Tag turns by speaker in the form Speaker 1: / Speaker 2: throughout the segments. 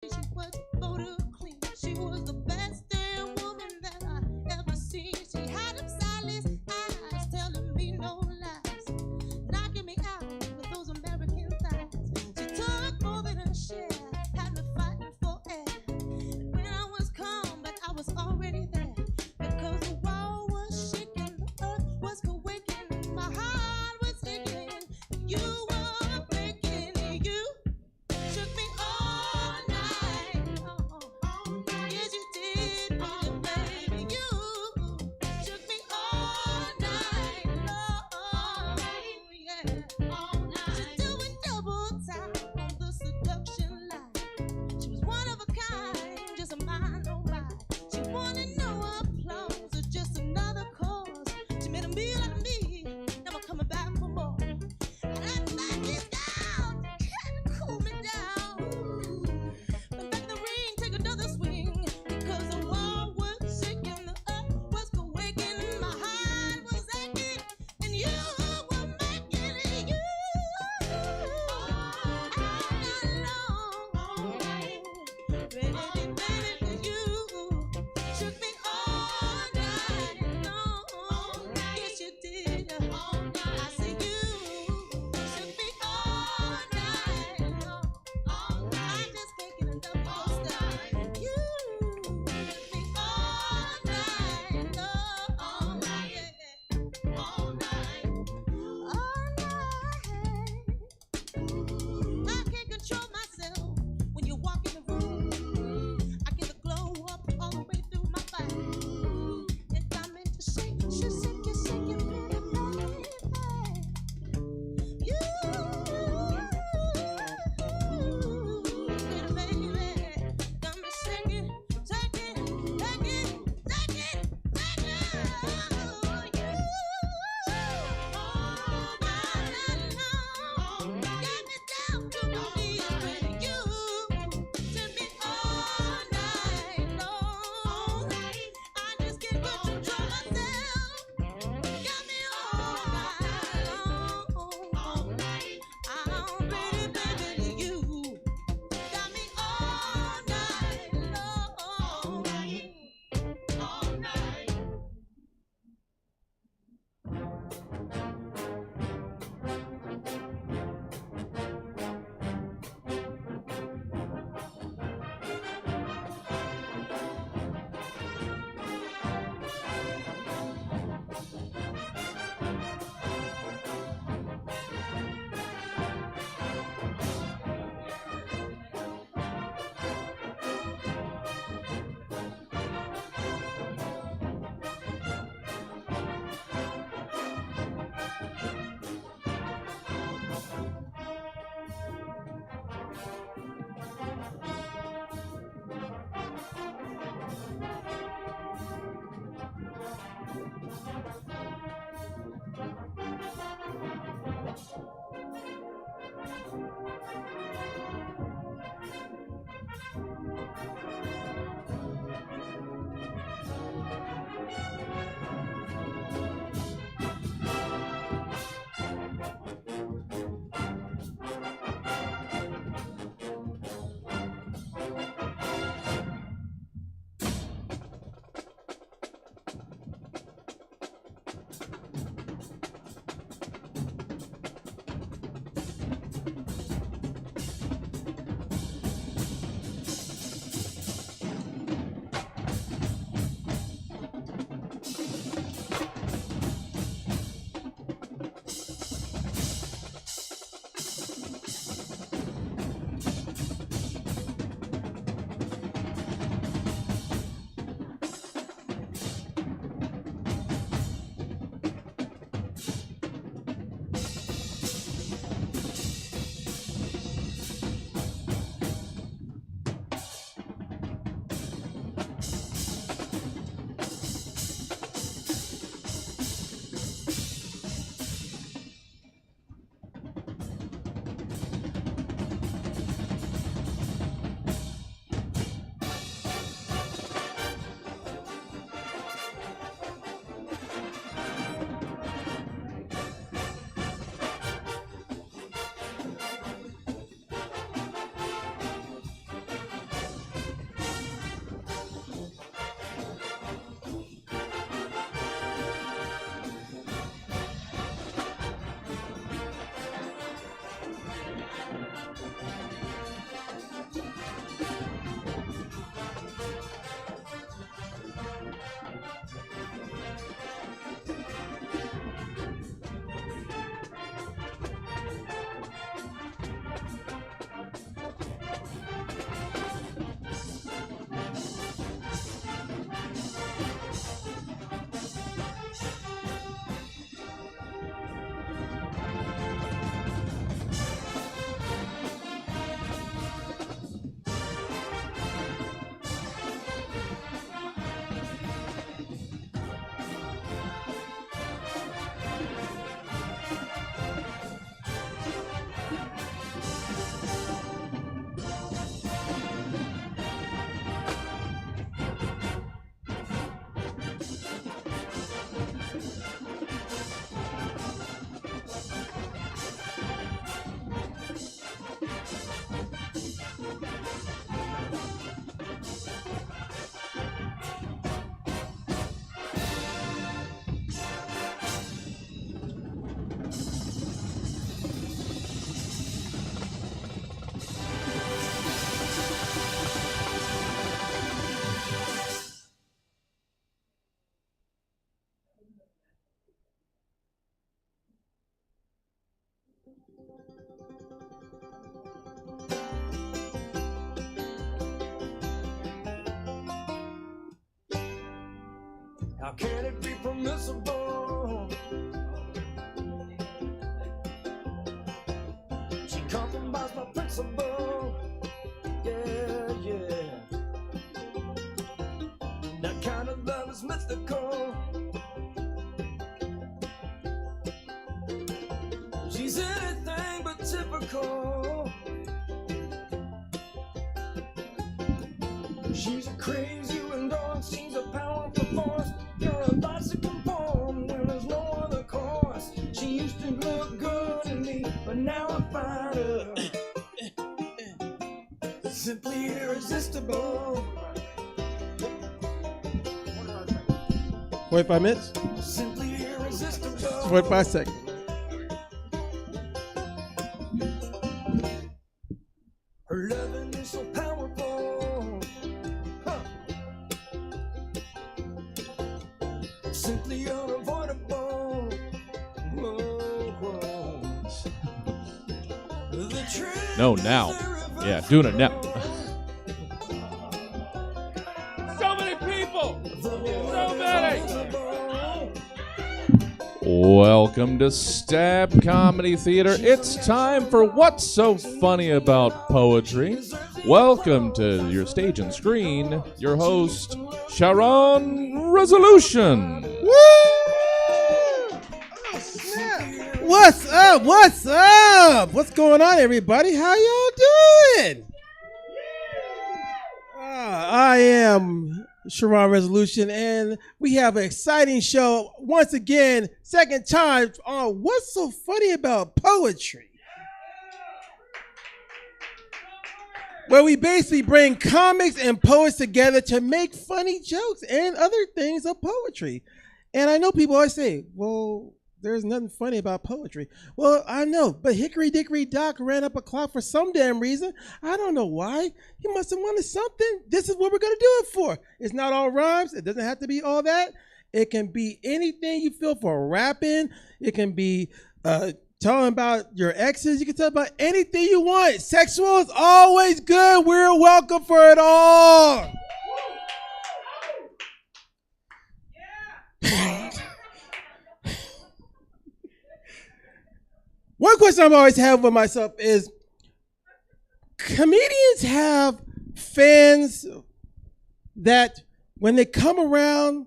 Speaker 1: She was photo clean. She was the best damn woman that I ever seen. She had them silent eyes telling me no lies, knocking me out with those American thighs. She took more than a share, had me fighting for air. When I was calm, but I was already there, because the wall was shaking, the earth was quaking, my heart was aching. You were breaking, you shook me all night. Yes, you did.
Speaker 2: How can it be permissible? She compromised my principle. Yeah, yeah. That kind of love is mythical. She's anything but typical. She's a crazy and dog. She's a powerful force. You're a bicycle born when there's no other course. She used to look good to me, but now I find her simply irresistible.
Speaker 3: 45 minutes?
Speaker 2: Simply irresistible.
Speaker 3: 45 seconds.
Speaker 2: Her loving is so powerful. Huh. Simply unavoidable. Whoa, whoa. The truth
Speaker 4: No, now.
Speaker 2: is
Speaker 4: Yeah, doing it now.
Speaker 5: So many people!
Speaker 2: So
Speaker 5: many!
Speaker 4: Welcome to Stab Comedy Theater. It's time for What's So Funny About Poetry. Welcome to your stage and screen, your host, Sharon Resolution.
Speaker 3: Woo! Oh, snap. What's up? What's up? What's going on, everybody? How y'all doing? I am Sharon Resolution, and we have an exciting show once again, second time on What's So Funny About Poetry, where we basically bring comics and poets together to make funny jokes and other things of poetry. And I know people always say, well, there's nothing funny about poetry. Well, I know, but Hickory Dickory Dock ran up a clock for some damn reason. I don't know why. He must have wanted something. This is what we're going to do it for. It's not all rhymes. It doesn't have to be all that. It can be anything you feel for rapping. It can be telling about your exes. You can tell about anything you want. Sexual is always good. We're welcome for it all. One question I've always had with myself is, comedians have fans that when they come around,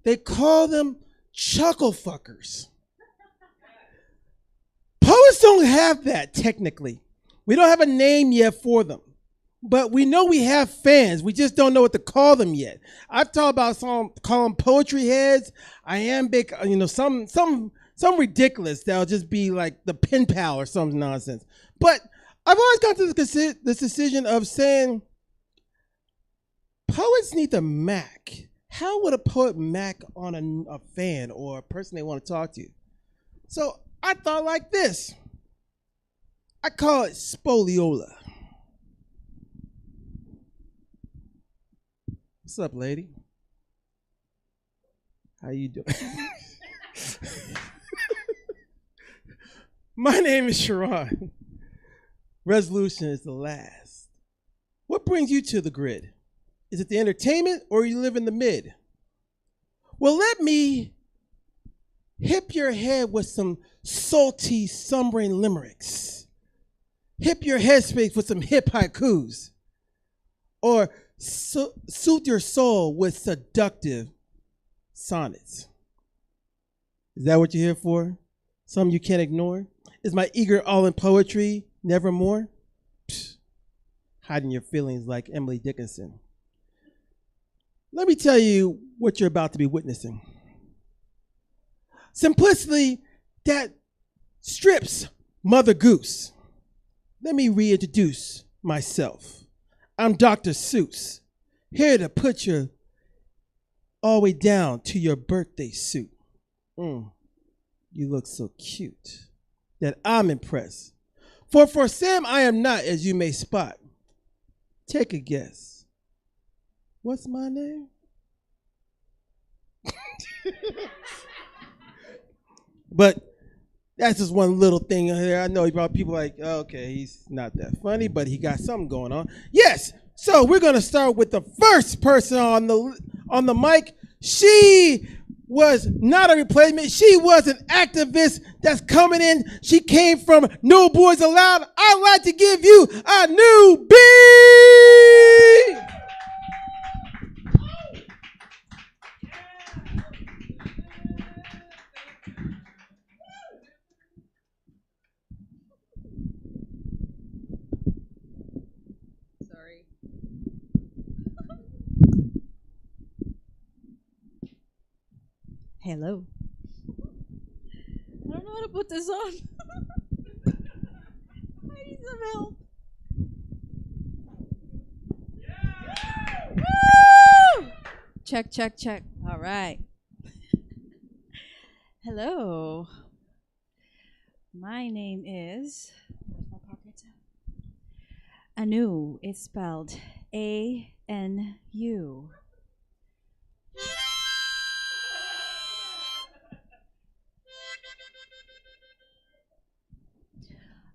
Speaker 3: they call them chuckle fuckers. Poets don't have that technically. We don't have a name yet for them. But we know we have fans. We just don't know what to call them yet. I've talked about call them poetry heads, iambic, some ridiculous that'll just be like the pen pal or some nonsense. But I've always come to this decision of saying poets need to Mac. How would a poet Mac on a fan or a person they want to talk to? So I thought like this. I call it Spoliola. What's up, lady? How you doing? My name is Sharon. Resolution is the last. What brings you to the grid? Is it the entertainment or you live in the mid? Well, let me hip your head with some salty, summering limericks. Hip your headspace with some hip haikus. Or soothe your soul with seductive sonnets. Is that what you're here for? Something you can't ignore? Is my eager all in poetry nevermore? Psh, hiding your feelings like Emily Dickinson. Let me tell you what you're about to be witnessing. Simplicity that strips Mother Goose. Let me reintroduce myself. I'm Dr. Seuss, here to put you all the way down to your birthday suit. You look so cute that I'm impressed. For Sam, I am not, as you may spot. Take a guess. What's my name? But That's just one little thing here. I know he brought people like, okay, he's not that funny, but he got something going on. Yes. So we're gonna start with the first person on the mic. She was not a replacement. She was an activist that's coming in. She came from No Boys Allowed. I'd like to give you a newbie.
Speaker 6: Sorry. Hello. I don't know how to put this on. I need some help. Woo! Check, check, check. All right. Hello. My name is. Where's my pocket? Anu. It's spelled A-N-U.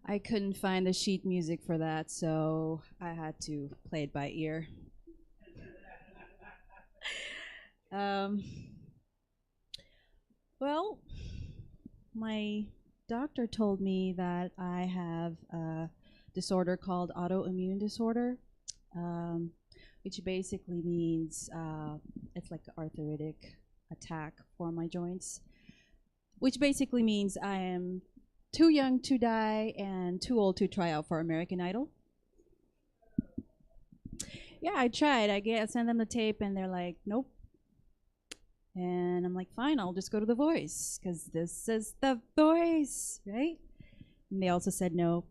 Speaker 6: I couldn't find the sheet music for that, so I had to play it by ear. Well, my doctor told me that I have a disorder called autoimmune disorder, which basically means it's like an arthritic attack for my joints, which basically means I am too young to die and too old to try out for American Idol. Yeah, I tried. I sent them the tape and they're like, nope. And I'm like, fine, I'll just go to The Voice because this is The Voice, right? And they also said no.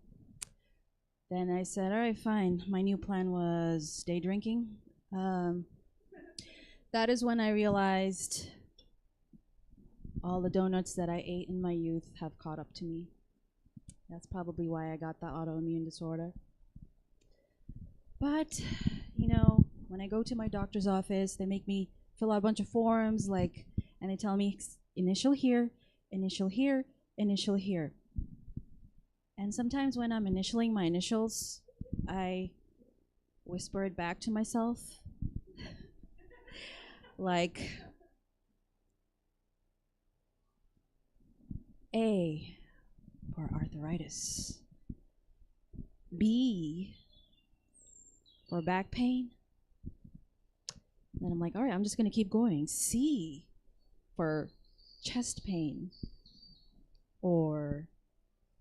Speaker 6: Then I said, all right, fine. My new plan was day drinking. That is when I realized all the donuts that I ate in my youth have caught up to me. That's probably why I got the autoimmune disorder. But, you know, when I go to my doctor's office, they make me fill out a bunch of forms, and they tell me initial here, initial here, initial here. And sometimes when I'm initialing my initials, I whisper it back to myself. Like, A for arthritis. B for back pain. Then I'm like, all right, I'm just going to keep going. C for chest pain or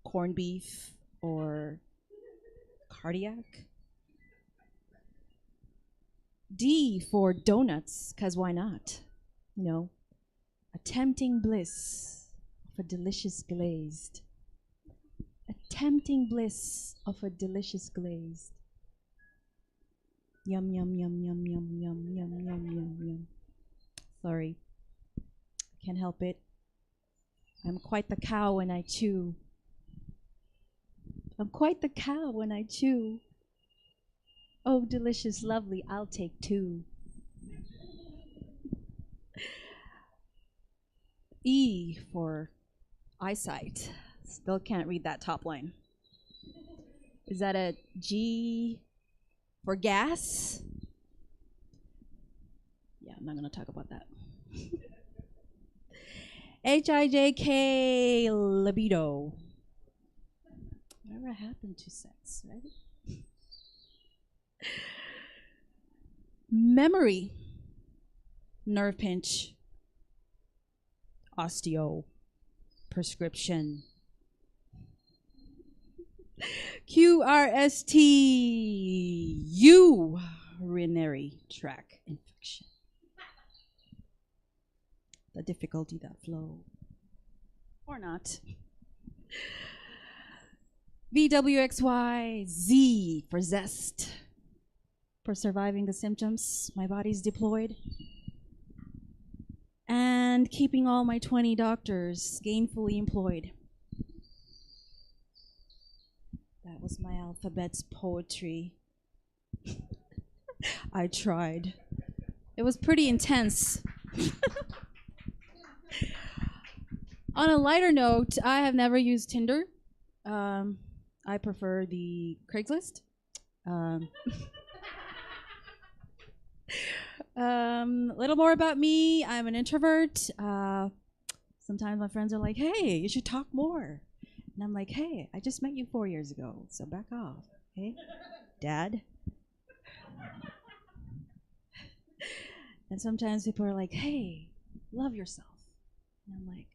Speaker 6: corned beef or cardiac. D for donuts, because why not? You know, a tempting bliss of a delicious glazed. A tempting bliss of a delicious glazed. Yum, yum, yum, yum, yum, yum, yum, yum, yum, yum. Sorry. Can't help it. I'm quite the cow when I chew. I'm quite the cow when I chew. Oh, delicious, lovely, I'll take two. E for eyesight. Still can't read that top line. Is that a G for gas? Yeah, I'm not going to talk about that. H-I-J-K, libido. Whatever happened to sex, right? Memory, nerve pinch, osteo, prescription. QRST, urinary tract infection. The difficulty that flow, or not. VWXY, for zest. For surviving the symptoms, my body's deployed. And keeping all my 20 doctors gainfully employed. That was my alphabet's poetry. I tried. It was pretty intense. On a lighter note, I have never used Tinder. I prefer the Craigslist. A little more about me. I'm an introvert. Sometimes my friends are like, "Hey, you should talk more," and I'm like, "Hey, I just met you 4 years ago, so back off." Hey, Dad. And sometimes people are like, "Hey, love yourself," and I'm like,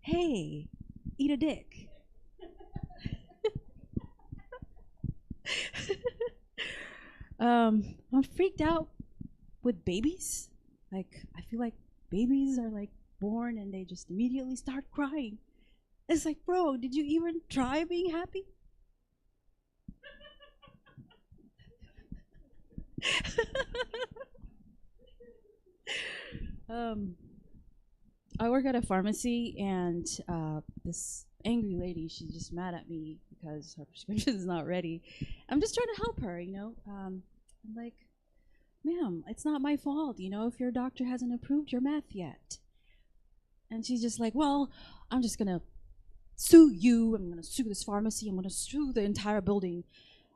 Speaker 6: "Hey, eat a dick." I'm freaked out with babies. Like, I feel like babies are like born and they just immediately start crying. It's like, bro, did you even try being happy? I work at a pharmacy, and this angry lady, she's just mad at me because her prescription is not ready. I'm just trying to help her, you know. I'm like, ma'am, it's not my fault, you know, if your doctor hasn't approved your meth yet. And she's just like, well, I'm just gonna sue you. I'm gonna sue this pharmacy. I'm gonna sue the entire building.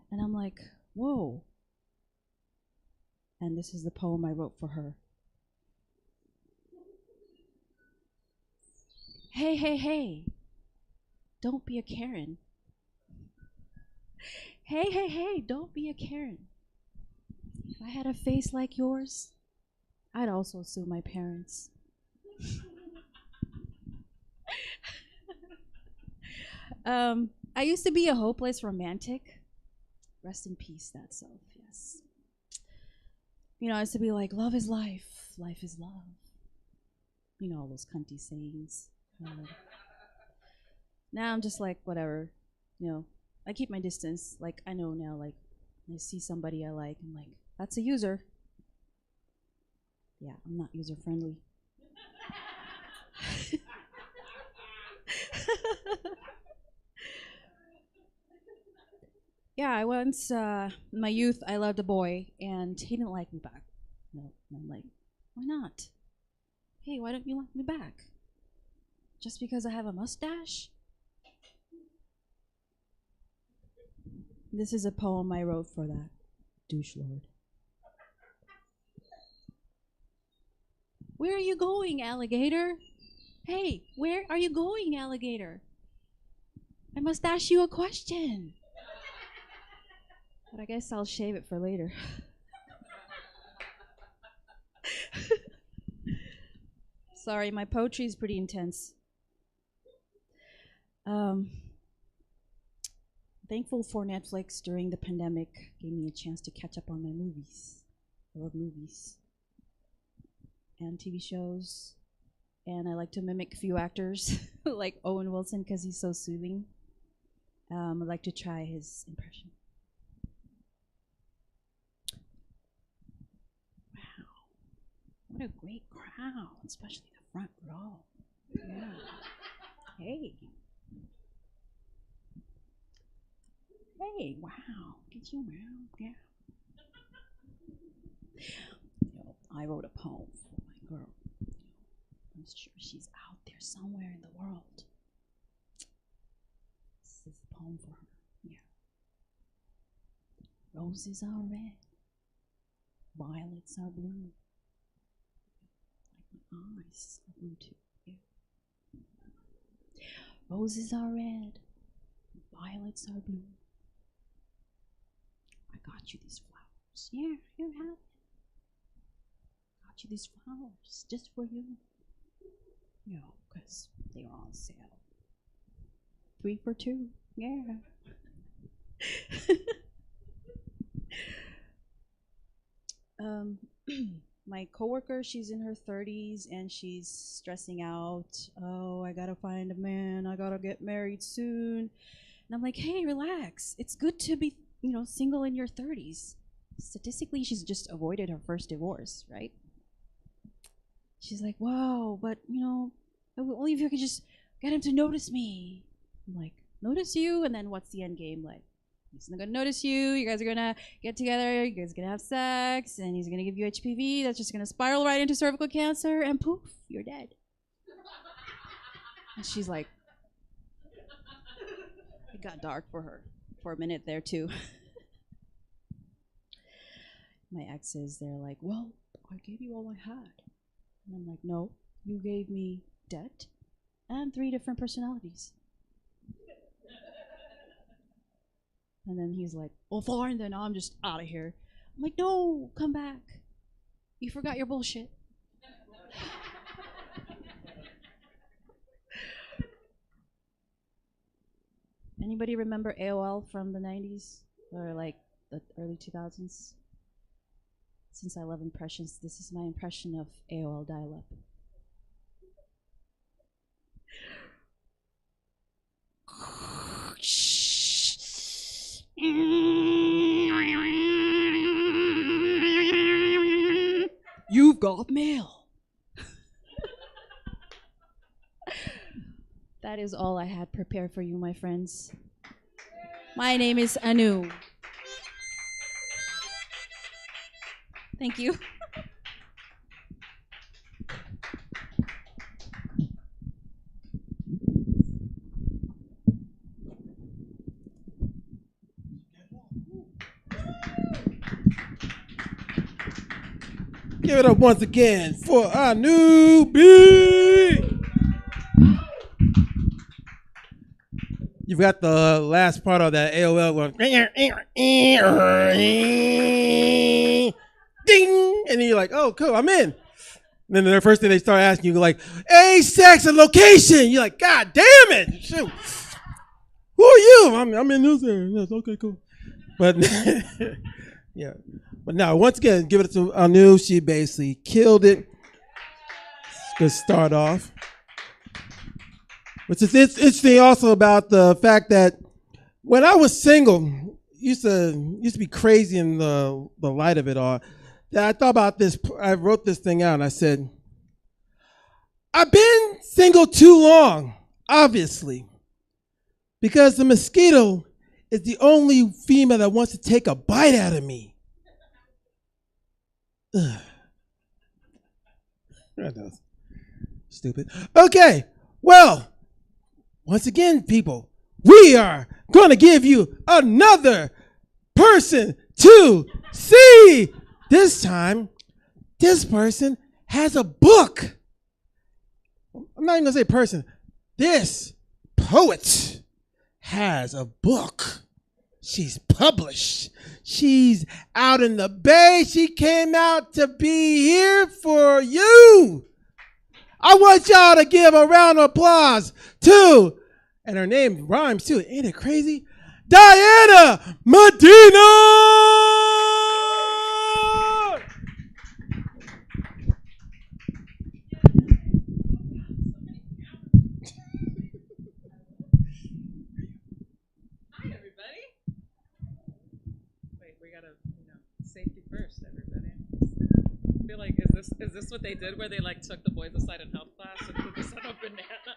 Speaker 6: And I'm like, whoa. And this is the poem I wrote for her. Hey, hey, hey, don't be a Karen. Hey, hey, hey, don't be a Karen. If I had a face like yours, I'd also sue my parents. I used to be a hopeless romantic. Rest in peace, that self, yes. You know, I used to be like, love is life is love. You know, all those cunty sayings. Now I'm just like, whatever, you know, I keep my distance. Like, I know now, like, when I see somebody I like, I'm like, that's a user. Yeah, I'm not user friendly. Yeah, I once, in my youth, I loved a boy, and he didn't like me back. No, and I'm like, why not? Hey, why don't you like me back? Just because I have a mustache? This is a poem I wrote for that douche lord. Where are you going, alligator? Hey, where are you going, alligator? I must ask you a question. But I guess I'll shave it for later. Sorry, my poetry is pretty intense. Thankful for Netflix during the pandemic. Gave me a chance to catch up on my movies. I love movies and TV shows. And I like to mimic a few actors, like Owen Wilson, because he's so soothing. I'd like to try his impression. Wow, what a great crowd, especially the front row. Yeah. Hey. Hey, wow. Get you around. Yeah. You know, I wrote a poem for my girl. I'm sure she's out there somewhere in the world. This is a poem for her. Yeah. Roses are red. Violets are blue. Like my eyes are blue too. Yeah. Roses are red. Violets are blue. I got you these flowers. Yeah, here have it. Got you these flowers just for you. You know, because they are on sale. 3 for 2. Yeah. My coworker, she's in her 30s and she's stressing out. Oh, I gotta find a man. I gotta get married soon. And I'm like, hey, relax. It's good to be, you know, single in your 30s. Statistically, she's just avoided her first divorce, right? She's like, wow, but, you know, only if you could just get him to notice me. I'm like, notice you? And then what's the end game? Like, he's not gonna notice you. You guys are gonna get together. You guys are gonna have sex, and he's gonna give you HPV. That's just gonna spiral right into cervical cancer, and poof, you're dead. And she's like, it got dark for her for a minute there too. My exes, they're like, well, I gave you all I had. And I'm like, no, you gave me debt and 3 different personalities. And then he's like, well, fine, then I'm just out of here. I'm like, no, come back. You forgot your bullshit. Anybody remember AOL from the 90s or like the early 2000s? Since I love impressions, this is my impression of AOL dial-up. You've got mail. That is all I had prepared for you, my friends. My name is Anu. Thank you.
Speaker 3: Give it up once again for our newbie. You've got the last part of that AOL going, ding, and then you're like, oh, cool, I'm in. And then the first thing they start asking you, like, age, sex, and location. You're like, God damn it. Shoot. Who are you? I'm in this area. Yes, okay, cool. But, yeah. But now, once again, give it to Anu. She basically killed it. Good start off. Which is interesting also about the fact that when I was single, used to be crazy in the light of it all. That I thought about this. I wrote this thing out and I said, I've been single too long, obviously, because the mosquito is the only female that wants to take a bite out of me. Ugh. That was stupid. Okay, well, once again, people, we are going to give you another person to see. This time, this person has a book. I'm not even going to say person. This poet has a book. She's published. She's out in the Bay. She came out to be here for you. I want y'all to give a round of applause to, and her name rhymes too. Ain't it crazy? Diana Medina!
Speaker 7: Hi, everybody. Wait, we gotta, safety first, everybody. I feel like, is this what they did where they like took the boys aside in health class and put this on a banana?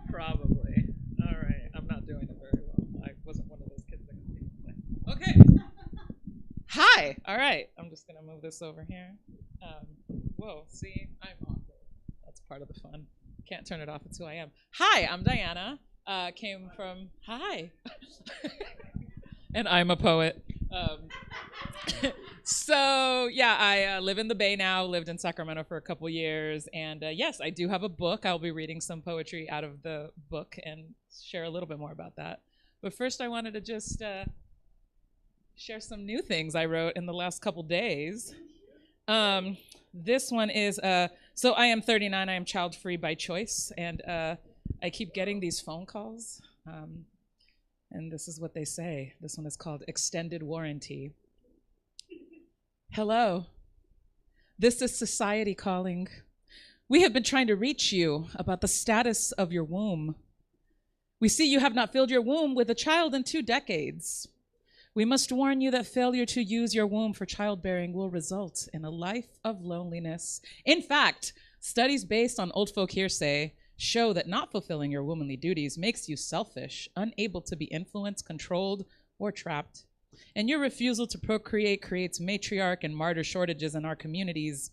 Speaker 7: Probably. All right, I'm not doing it very well. I wasn't one of those kids that could play. Okay. Hi. All right, I'm just gonna move this over here. Whoa, see, I'm awkward. That's part of the fun. Can't turn it off. It's who I am. Hi, I'm Diana. Came from hi, and I'm a poet. So yeah, I live in the Bay now. Lived in Sacramento for a couple years, and yes, I do have a book. I'll be reading some poetry out of the book and share a little bit more about that. But first, I wanted to just share some new things I wrote in the last couple days. This one is so I am 39. I am child-free by choice, and I keep getting these phone calls, and this is what they say. This one is called Extended Warranty. Hello, this is society calling. We have been trying to reach you about the status of your womb. We see you have not filled your womb with a child in 2 decades. We must warn you that failure to use your womb for childbearing will result in a life of loneliness. In fact, studies based on old folk hearsay show that not fulfilling your womanly duties makes you selfish, unable to be influenced, controlled, or trapped. And your refusal to procreate creates matriarch and martyr shortages in our communities.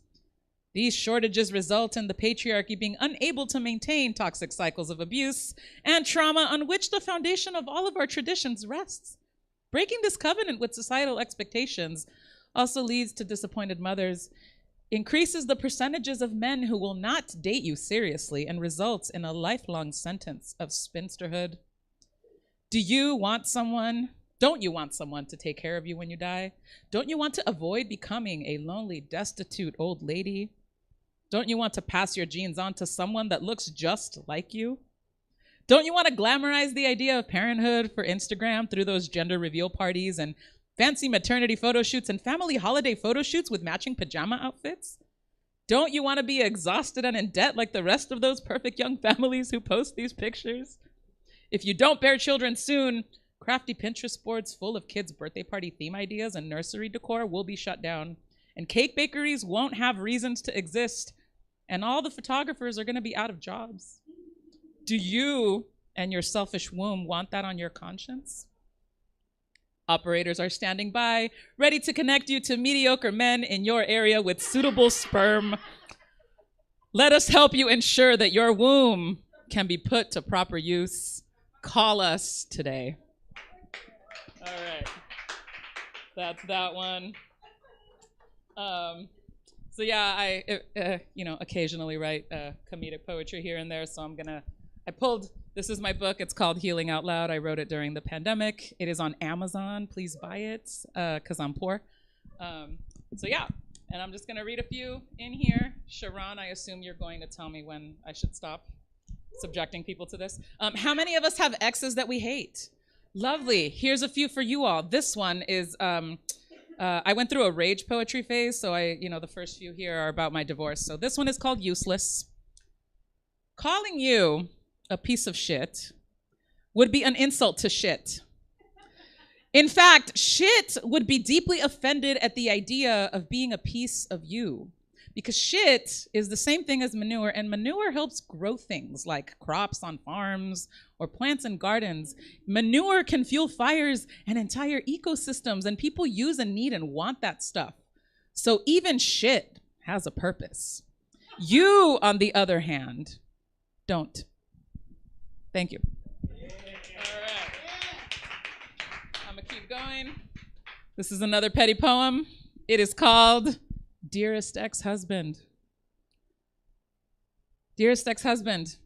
Speaker 7: These shortages result in the patriarchy being unable to maintain toxic cycles of abuse and trauma on which the foundation of all of our traditions rests. Breaking this covenant with societal expectations also leads to disappointed mothers, increases the percentages of men who will not date you seriously, and results in a lifelong sentence of spinsterhood. Don't you want someone to take care of you when you die? Don't you want to avoid becoming a lonely, destitute old lady? Don't you want to pass your genes on to someone that looks just like you? Don't you want to glamorize the idea of parenthood for Instagram through those gender reveal parties and fancy maternity photo shoots and family holiday photo shoots with matching pajama outfits? Don't you want to be exhausted and in debt like the rest of those perfect young families who post these pictures? If you don't bear children soon, crafty Pinterest boards full of kids' birthday party theme ideas and nursery decor will be shut down, and cake bakeries won't have reasons to exist, and all the photographers are going to be out of jobs. Do you and your selfish womb want that on your conscience? Operators are standing by, ready to connect you to mediocre men in your area with suitable sperm. Let us help you ensure that your womb can be put to proper use. Call us today. All right, that's that one. So yeah, I occasionally write comedic poetry here and there. So this is my book. It's called Healing Out Loud. I wrote it during the pandemic. It is on Amazon. Please buy it because I'm poor. So yeah, and I'm just gonna read a few in here. Sharon, I assume you're going to tell me when I should stop subjecting people to this. How many of us have exes that we hate? Lovely. Here's a few for you all. This one is, I went through a rage poetry phase, so the first few here are about my divorce. So this one is called Useless. Calling you a piece of shit would be an insult to shit. In fact, shit would be deeply offended at the idea of being a piece of you. Because shit is the same thing as manure, and manure helps grow things like crops on farms or plants in gardens. Manure can fuel fires and entire ecosystems, and people use and need and want that stuff. So even shit has a purpose. You, on the other hand, don't. Thank you. All right. I'm gonna keep going. This is another petty poem. It is called Dearest Ex-Husband. Dearest ex-husband,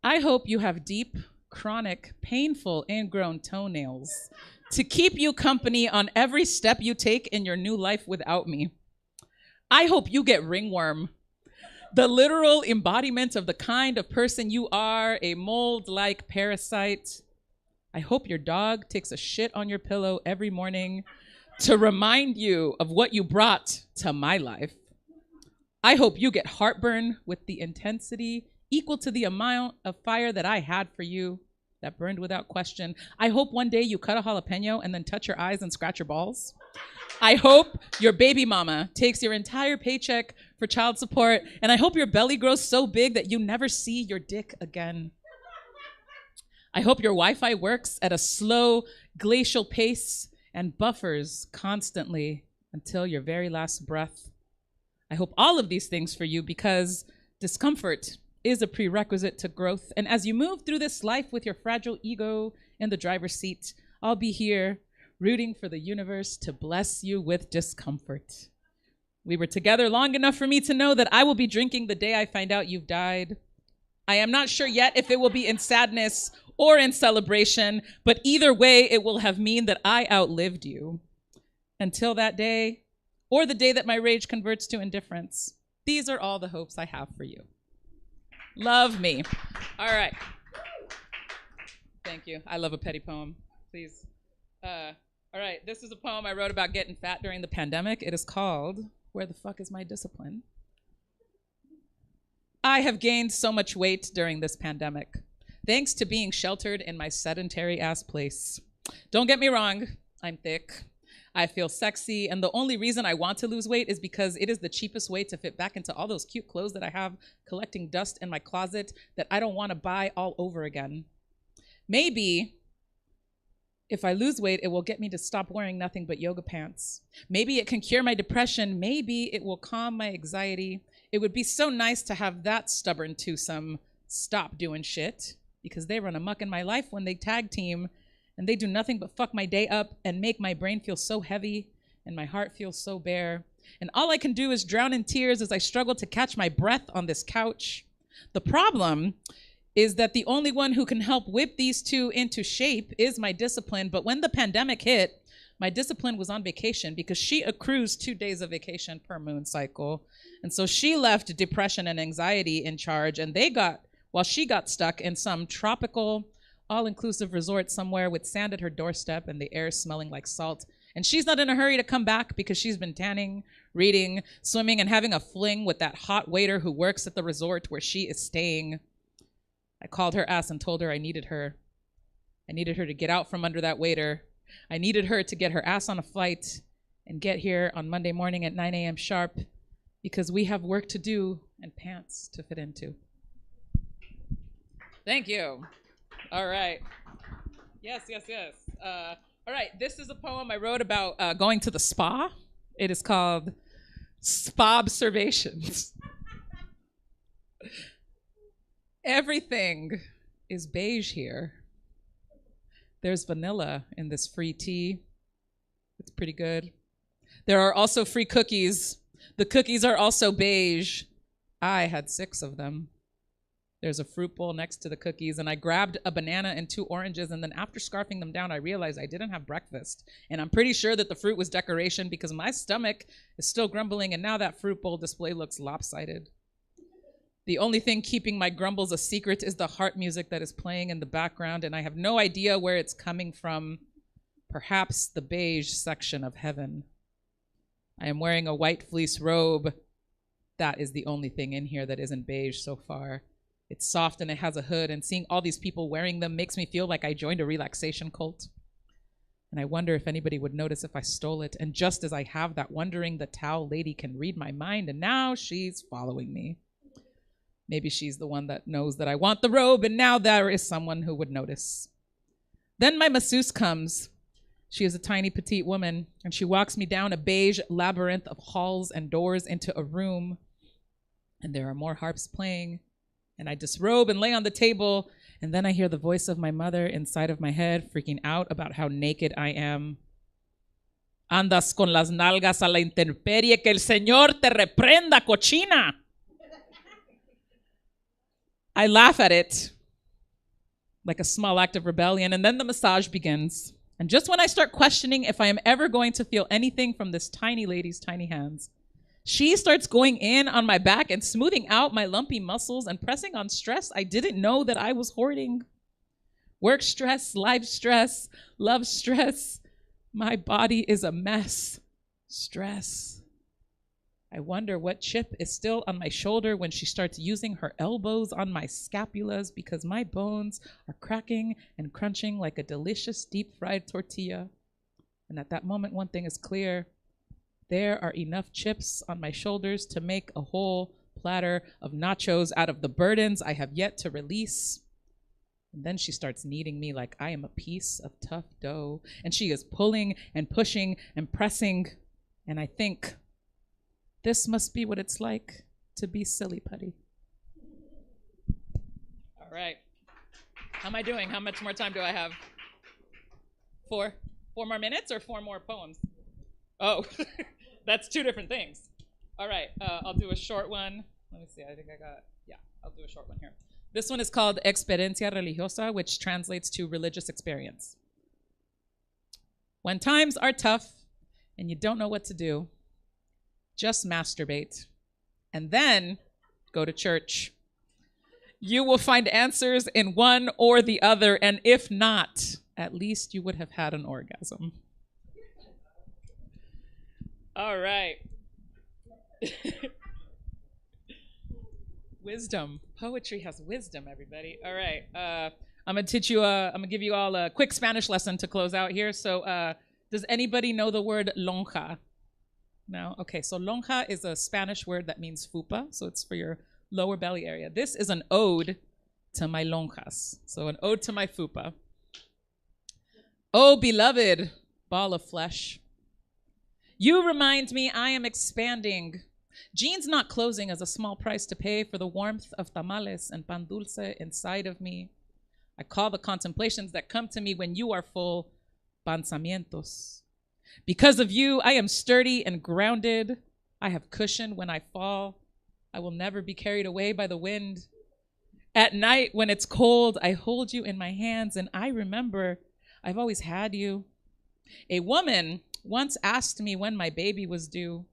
Speaker 7: I hope you have deep, chronic, painful, ingrown toenails to keep you company on every step you take in your new life without me. I hope you get ringworm, the literal embodiment of the kind of person you are, a mold-like parasite. I hope your dog takes a shit on your pillow every morning to remind you of what you brought to my life. I hope you get heartburn with the intensity equal to the amount of fire that I had for you, that burned without question. I hope one day you cut a jalapeno and then touch your eyes and scratch your balls. I hope your baby mama takes your entire paycheck for child support, and I hope your belly grows so big that you never see your dick again. I hope your Wi-Fi works at a slow, glacial pace and buffers constantly until your very last breath. I hope all of these things for you because discomfort is a prerequisite to growth. And as you move through this life with your fragile ego in the driver's seat, I'll be here rooting for the universe to bless you with discomfort. We were together long enough for me to know that I will be drinking the day I find out you've died. I am not sure yet if it will be in sadness or in celebration, but either way, it will have mean that I outlived you. Until that day, or the day that my rage converts to indifference, these are all the hopes I have for you. Love me. All right. Thank you. I love a petty poem. Please. All right. This is a poem I wrote about getting fat during the pandemic. It is called Where the Fuck Is My Discipline? I have gained so much weight during this pandemic, thanks to being sheltered in my sedentary-ass place. Don't get me wrong, I'm thick. I feel sexy, and the only reason I want to lose weight is because it is the cheapest way to fit back into all those cute clothes that I have collecting dust in my closet that I don't want to buy all over again. Maybe If I lose weight, it will get me to stop wearing nothing but yoga pants. Maybe it can cure my depression. Maybe it will calm my anxiety. It would be so nice to have that stubborn twosome stop doing shit, because they run amok in my life when they tag team, and they do nothing but fuck my day up and make my brain feel so heavy and my heart feel so bare. And all I can do is drown in tears as I struggle to catch my breath on this couch. The problem is that the only one who can help whip these two into shape is my discipline. But when the pandemic hit, my discipline was on vacation because she accrues 2 days of vacation per moon cycle. And so she left depression and anxiety in charge, and while she got stuck in some tropical, all-inclusive resort somewhere with sand at her doorstep and the air smelling like salt. And she's not in a hurry to come back because she's been tanning, reading, swimming, and having a fling with that hot waiter who works at the resort where she is staying. I called her ass and told her I needed her. I needed her to get out from under that waiter. I needed her to get her ass on a flight and get here on Monday morning at 9 a.m. sharp, because we have work to do and pants to fit into. Thank you. All right. Yes. All right, this is a poem I wrote about going to the spa. It is called Spa Observations. Everything is beige here. There's vanilla in this free tea. It's pretty good. There are also free cookies. The cookies are also beige. I had 6 of them. There's a fruit bowl next to the cookies, and I grabbed a banana and 2 oranges, and then after scarfing them down, I realized I didn't have breakfast. And I'm pretty sure that the fruit was decoration because my stomach is still grumbling, and now that fruit bowl display looks lopsided. The only thing keeping my grumbles a secret is the heart music that is playing in the background, and I have no idea where it's coming from. Perhaps the beige section of heaven. I am wearing a white fleece robe. That is the only thing in here that isn't beige so far. It's soft and it has a hood, and seeing all these people wearing them makes me feel like I joined a relaxation cult. And I wonder if anybody would notice if I stole it. And just as I have that wondering, the towel lady can read my mind, and now she's following me. Maybe she's the one that knows that I want the robe, and now there is someone who would notice. Then my masseuse comes. She is a tiny petite woman, and she walks me down a beige labyrinth of halls and doors into a room. And there are more harps playing. And I disrobe and lay on the table, and then I hear the voice of my mother inside of my head freaking out about how naked I am. Andas con las nalgas a la intemperie, que el Señor te reprenda, cochina. I laugh at it like a small act of rebellion, and then the massage begins. And just when I start questioning if I am ever going to feel anything from this tiny lady's tiny hands, she starts going in on my back and smoothing out my lumpy muscles and pressing on stress I didn't know that I was hoarding. Work stress, life stress, love stress. My body is a mess. Stress. I wonder what chip is still on my shoulder when she starts using her elbows on my scapulas, because my bones are cracking and crunching like a delicious deep-fried tortilla. And at that moment, one thing is clear. There are enough chips on my shoulders to make a whole platter of nachos out of the burdens I have yet to release. And then she starts kneading me like I am a piece of tough dough. And she is pulling and pushing and pressing. And I think, this must be what it's like to be silly putty. All right. How am I doing? How much more time do I have? 4? 4 more minutes or 4 more poems? Oh, that's 2 different things. All right, I'll do a short one. Let me see, I'll do a short one here. This one is called Experiencia Religiosa, which translates to religious experience. When times are tough and you don't know what to do, just masturbate and then go to church. You will find answers in one or the other, and if not, at least you would have had an orgasm. All right. Wisdom. Poetry has wisdom, everybody. All right. I'm gonna give you all a quick Spanish lesson to close out here. So does anybody know the word lonja? No? Okay, so lonja is a Spanish word that means fupa, so it's for your lower belly area. This is an ode to my lonjas, so an ode to my fupa. Oh, beloved ball of flesh. You remind me I am expanding. Jeans not closing is a small price to pay for the warmth of tamales and pan dulce inside of me. I call the contemplations that come to me when you are full pensamientos. Because of you, I am sturdy and grounded. I have cushion when I fall. I will never be carried away by the wind. At night, when it's cold, I hold you in my hands, and I remember I've always had you. A woman once asked me when my baby was due,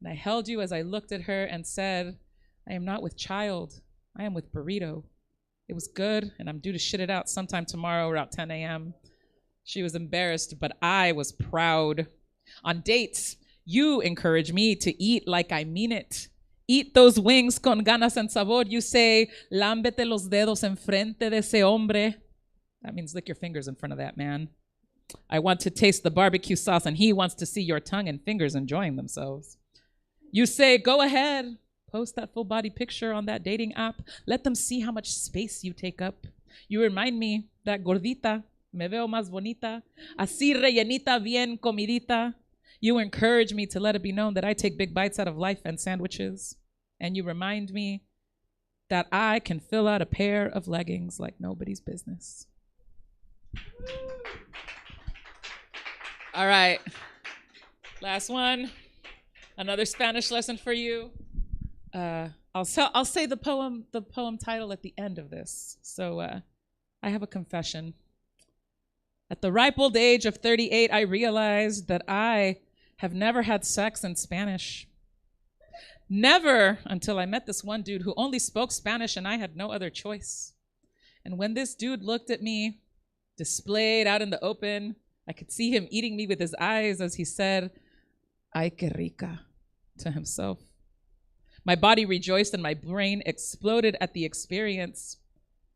Speaker 7: and I held you as I looked at her and said, I am not with child, I am with burrito. It was good, and I'm due to shit it out sometime tomorrow around 10 a.m. She was embarrassed, but I was proud. On dates, you encourage me to eat like I mean it. Eat those wings con ganas and sabor. You say, lámbete los dedos enfrente de ese hombre. That means lick your fingers in front of that man. I want to taste the barbecue sauce, and he wants to see your tongue and fingers enjoying themselves. You say, go ahead. Post that full body picture on that dating app. Let them see how much space you take up. You remind me that gordita, me veo más bonita, así rellenita, bien comidita. You encourage me to let it be known that I take big bites out of life and sandwiches. And you remind me that I can fill out a pair of leggings like nobody's business. All right. Last one. Another Spanish lesson for you. I'll say the poem title at the end of this. So I have a confession. At the ripe old age of 38, I realized that I have never had sex in Spanish. Never until I met this one dude who only spoke Spanish and I had no other choice. And when this dude looked at me, displayed out in the open, I could see him eating me with his eyes as he said, ay que rica, to himself. My body rejoiced and my brain exploded at the experience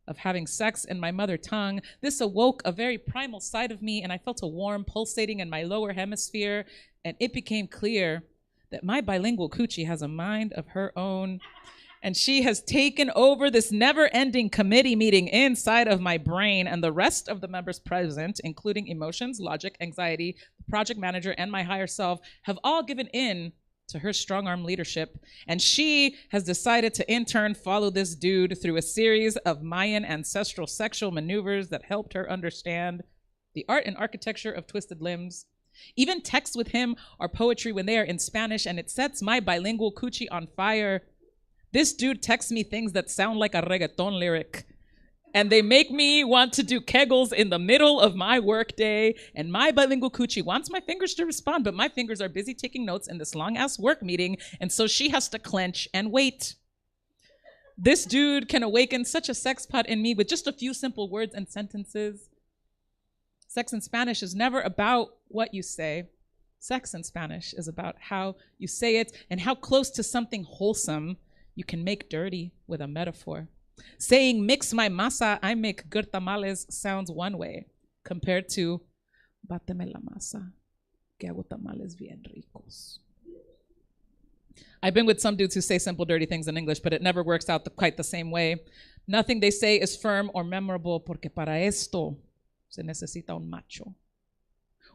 Speaker 7: of having sex in my mother tongue. This awoke a very primal side of me, and I felt a warm pulsating in my lower hemisphere, and it became clear that my bilingual coochie has a mind of her own, and she has taken over this never-ending committee meeting inside of my brain, and the rest of the members present, including emotions, logic, anxiety, the project manager, and my higher self, have all given in to her strong-arm leadership, and she has decided to in turn follow this dude through a series of Mayan ancestral sexual maneuvers that helped her understand the art and architecture of twisted limbs. Even texts with him are poetry when they are in Spanish, and it sets my bilingual coochie on fire. This dude texts me things that sound like a reggaeton lyric, and they make me want to do kegels in the middle of my workday, and my bilingual coochie wants my fingers to respond, but my fingers are busy taking notes in this long-ass work meeting, and so she has to clench and wait. This dude can awaken such a sex pot in me with just a few simple words and sentences. Sex in Spanish is never about what you say. Sex in Spanish is about how you say it and how close to something wholesome you can make dirty with a metaphor. Saying mix my masa, I make good tamales sounds one way compared to báteme la masa, que hago tamales bien ricos. I've been with some dudes who say simple, dirty things in English, but it never works out quite the same way. Nothing they say is firm or memorable, porque para esto se necesita un macho.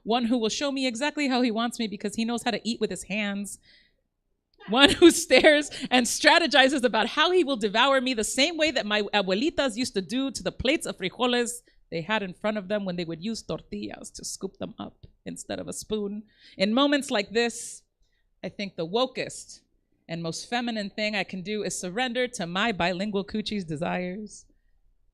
Speaker 7: One who will show me exactly how he wants me because he knows how to eat with his hands. One who stares and strategizes about how he will devour me the same way that my abuelitas used to do to the plates of frijoles they had in front of them when they would use tortillas to scoop them up instead of a spoon. In moments like this, I think the wokest and most feminine thing I can do is surrender to my bilingual coochie's desires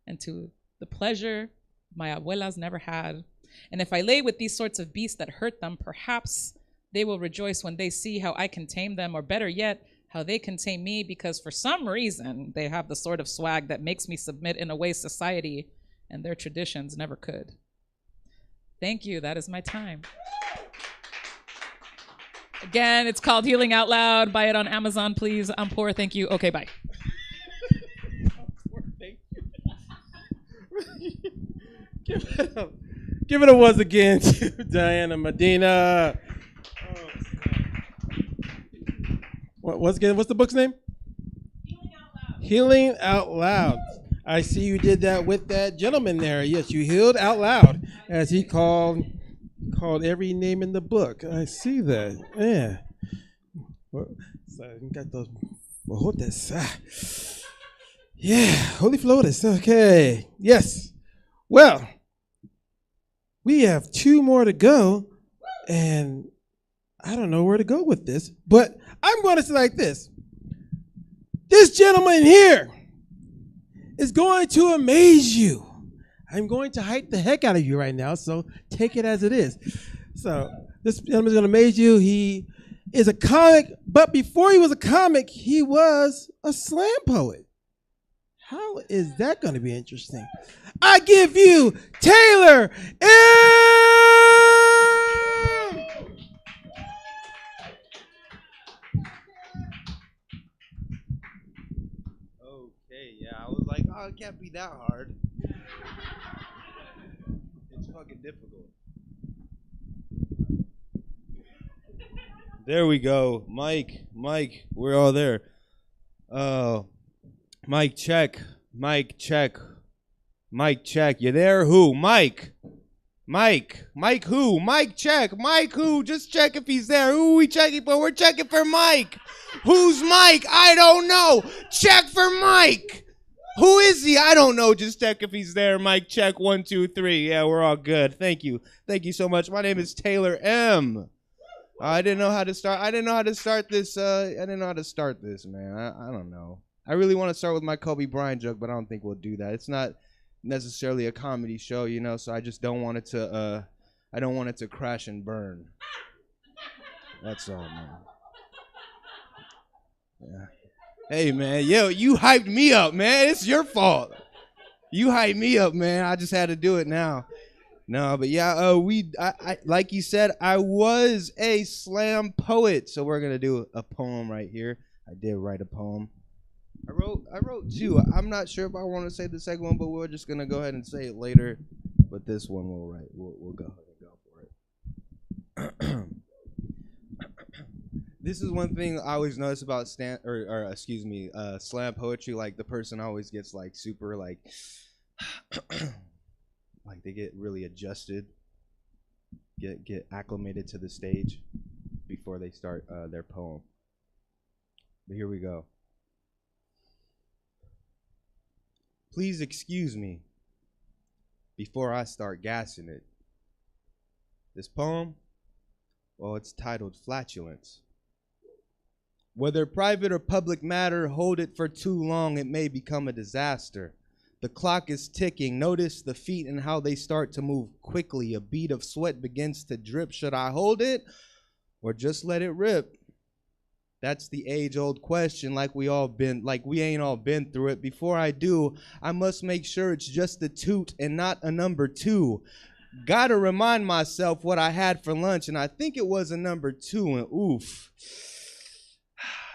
Speaker 7: and to the pleasure my abuelas never had. And if I lay with these sorts of beasts that hurt them, perhaps they will rejoice when they see how I can tame them, or better yet, how they can tame me, because for some reason, they have the sort of swag that makes me submit in a way society and their traditions never could. Thank you. That is my time. Again, it's called Healing Out Loud. Buy it on Amazon, please. I'm poor. Thank you. Okay, bye.
Speaker 3: Give it a once again to Diana Medina. What's the book's name? Healing Out Loud. Healing Out Loud. I see you did that with that gentleman there. Yes, you healed out loud as he called every name in the book. I see that. Yeah. Well, so you got those mojotes. Yeah, holy floaters. Okay. Yes. Well, we have 2 more to go, and I don't know where to go with this, but I'm going to say like this. This gentleman here is going to amaze you. I'm going to hype the heck out of you right now, so take it as it is. So this gentleman is going to amaze you. He is a comic, but before he was a comic, he was a slam poet. How is that going to be interesting? I give you Taylor M.
Speaker 8: Okay, yeah, I was like, oh, it can't be that hard. It's fucking difficult. There we go. Mike, we're all there. Mike, check. Mike, check. You there? Who? Mike who? Mike, check. Mike who? Just check if he's there. Who are we checking for? We're checking for Mike. Who's Mike? I don't know. Check for Mike. Who is he? I don't know. Just check if he's there. Mike, check. 1, 2, 3. Yeah, we're all good. Thank you so much. My name is Taylor M. I didn't know how to start. I didn't know how to start this, man. I don't know. I really want to start with my Kobe Bryant joke, but I don't think we'll do that. It's not necessarily a comedy show, you know, so I just don't want it to, I don't want it to crash and burn. That's all, man. Yeah. Hey, man, yo, you hyped me up, man. It's your fault. You hyped me up, man. I just had to do it now. No, but yeah, I like you said, I was a slam poet, so we're gonna do a poem right here. I did write a poem. I wrote 2. I'm not sure if I want to say the second one, but we're just gonna go ahead and say it later. But this one we'll write. We'll go ahead and go for it. This is one thing I always notice about slam poetry. Like the person always gets like super like. Like they get really adjusted, get acclimated to the stage before they start their poem. But here we go. Please excuse me before I start gassing it. This poem, well, it's titled Flatulence. Whether private or public matter, hold it for too long, it may become a disaster. The clock is ticking. Notice the feet and how they start to move quickly. A bead of sweat begins to drip. Should I hold it or just let it rip? That's the age-old question, like we ain't all been through it. Before I do, I must make sure it's just a toot and not a number 2. Gotta remind myself what I had for lunch, and I think it was a number 2, and oof.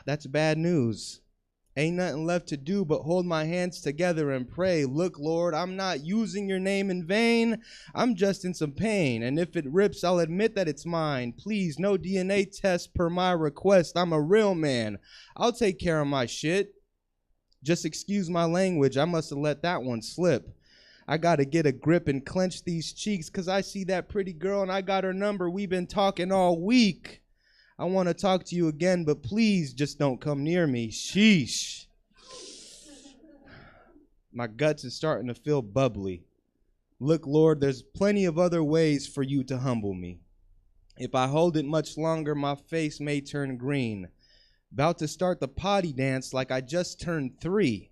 Speaker 8: That's bad news. Ain't nothing left to do but hold my hands together and pray. Look, Lord, I'm not using your name in vain. I'm just in some pain. And if it rips, I'll admit that it's mine. Please, no DNA test per my request. I'm a real man. I'll take care of my shit. Just excuse my language. I must have let that one slip. I got to get a grip and clench these cheeks because I see that pretty girl and I got her number. We've been talking all week. I want to talk to you again, but please just don't come near me. Sheesh. My guts is starting to feel bubbly. Look, Lord, there's plenty of other ways for you to humble me. If I hold it much longer, my face may turn green. About to start the potty dance like I just turned 3.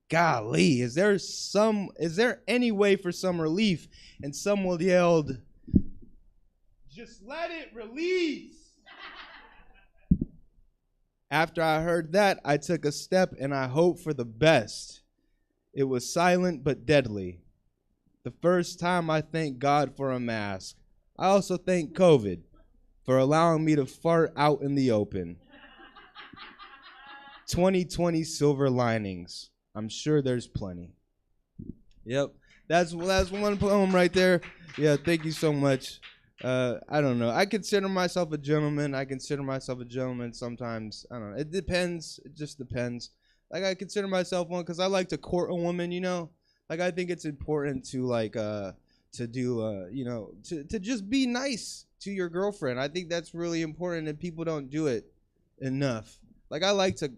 Speaker 8: Golly, is there any way for some relief? And someone yelled, just let it release. After I heard that, I took a step and I hoped for the best. It was silent but deadly. The first time I thank God for a mask. I also thank COVID for allowing me to fart out in the open. 2020 silver linings. I'm sure there's plenty. Yep, that's one poem right there. Yeah, thank you so much. I don't know. I consider myself a gentleman. Sometimes. I don't know. It depends. It just depends. Like I consider myself one because I like to court a woman, you know. Like I think it's important to like to do you know, to just be nice to your girlfriend. I think that's really important and people don't do it enough. Like I like to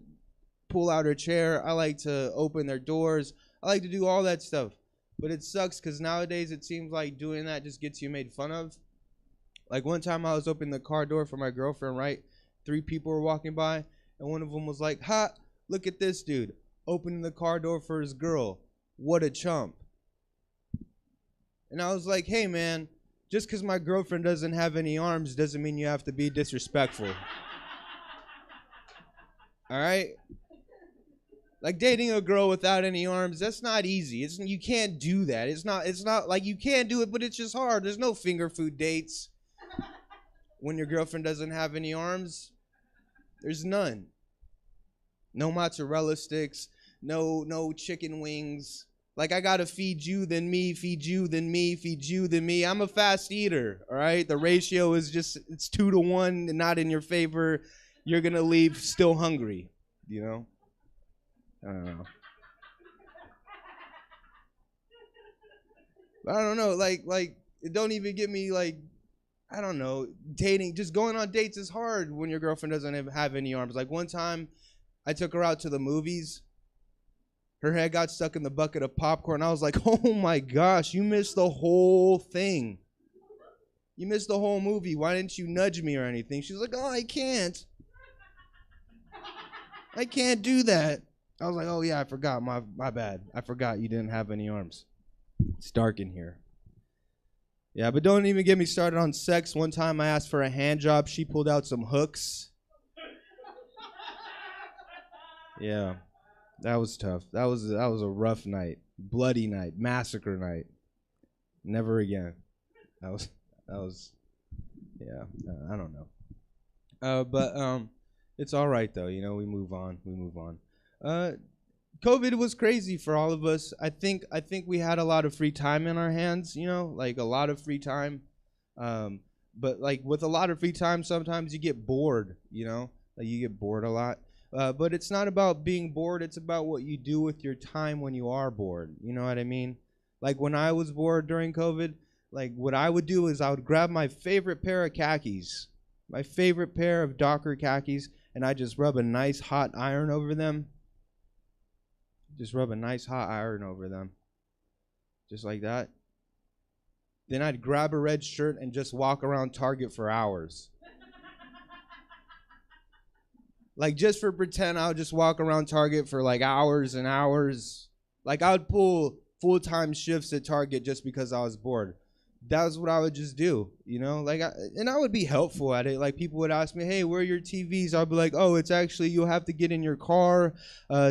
Speaker 8: pull out her chair, I like to open their doors, I like to do all that stuff. But it sucks because nowadays it seems like doing that just gets you made fun of. Like one time I was opening the car door for my girlfriend, right? 3 people were walking by and one of them was like, "Ha, look at this dude opening the car door for his girl. What a chump." And I was like, "Hey man, just because my girlfriend doesn't have any arms doesn't mean you have to be disrespectful." All right? Like dating a girl without any arms, that's not easy. You can't do that. It's not like you can do it, but it's just hard. There's no finger food dates when your girlfriend doesn't have any arms. There's none. No mozzarella sticks, no chicken wings. Like I gotta feed you, then me, feed you, then me, feed you, then me. I'm a fast eater, all right? The ratio is just, it's 2 to 1 and not in your favor. You're gonna leave still hungry, you know? I don't know. I don't know, like it don't even get me like, I don't know, dating, just going on dates is hard when your girlfriend doesn't have any arms. Like one time I took her out to the movies. Her head got stuck in the bucket of popcorn. I was like, "Oh my gosh, you missed the whole thing. You missed the whole movie. Why didn't you nudge me or anything?" She was like, "Oh, I can't. I can't do that." I was like, "Oh yeah, I forgot. My bad. I forgot you didn't have any arms." It's dark in here. Yeah, but don't even get me started on sex. One time I asked for a hand job. She pulled out some hooks. Yeah. That was tough. That was a rough night. Bloody night. Massacre night. Never again. That was yeah, I don't know. But it's all right though, you know, we move on. COVID was crazy for all of us. I think we had a lot of free time in our hands, you know, like a lot of free time. But like with a lot of free time, sometimes you get bored, you know, like you get bored a lot. But it's not about being bored. It's about what you do with your time when you are bored. You know what I mean? Like when I was bored during COVID, like what I would do is I would grab my favorite pair of khakis, my favorite pair of Docker khakis, and I just rub a nice hot iron over them. Just rub a nice hot iron over them. Just like that. Then I'd grab a red shirt and just walk around Target for hours. Like just for pretend, I would just walk around Target for like hours and hours. Like I would pull full-time shifts at Target just because I was bored. That was what I would just do, you know? Like, and I would be helpful at it. Like people would ask me, "Hey, where are your TVs?" I'd be like, "Oh, it's actually, you'll have to get in your car,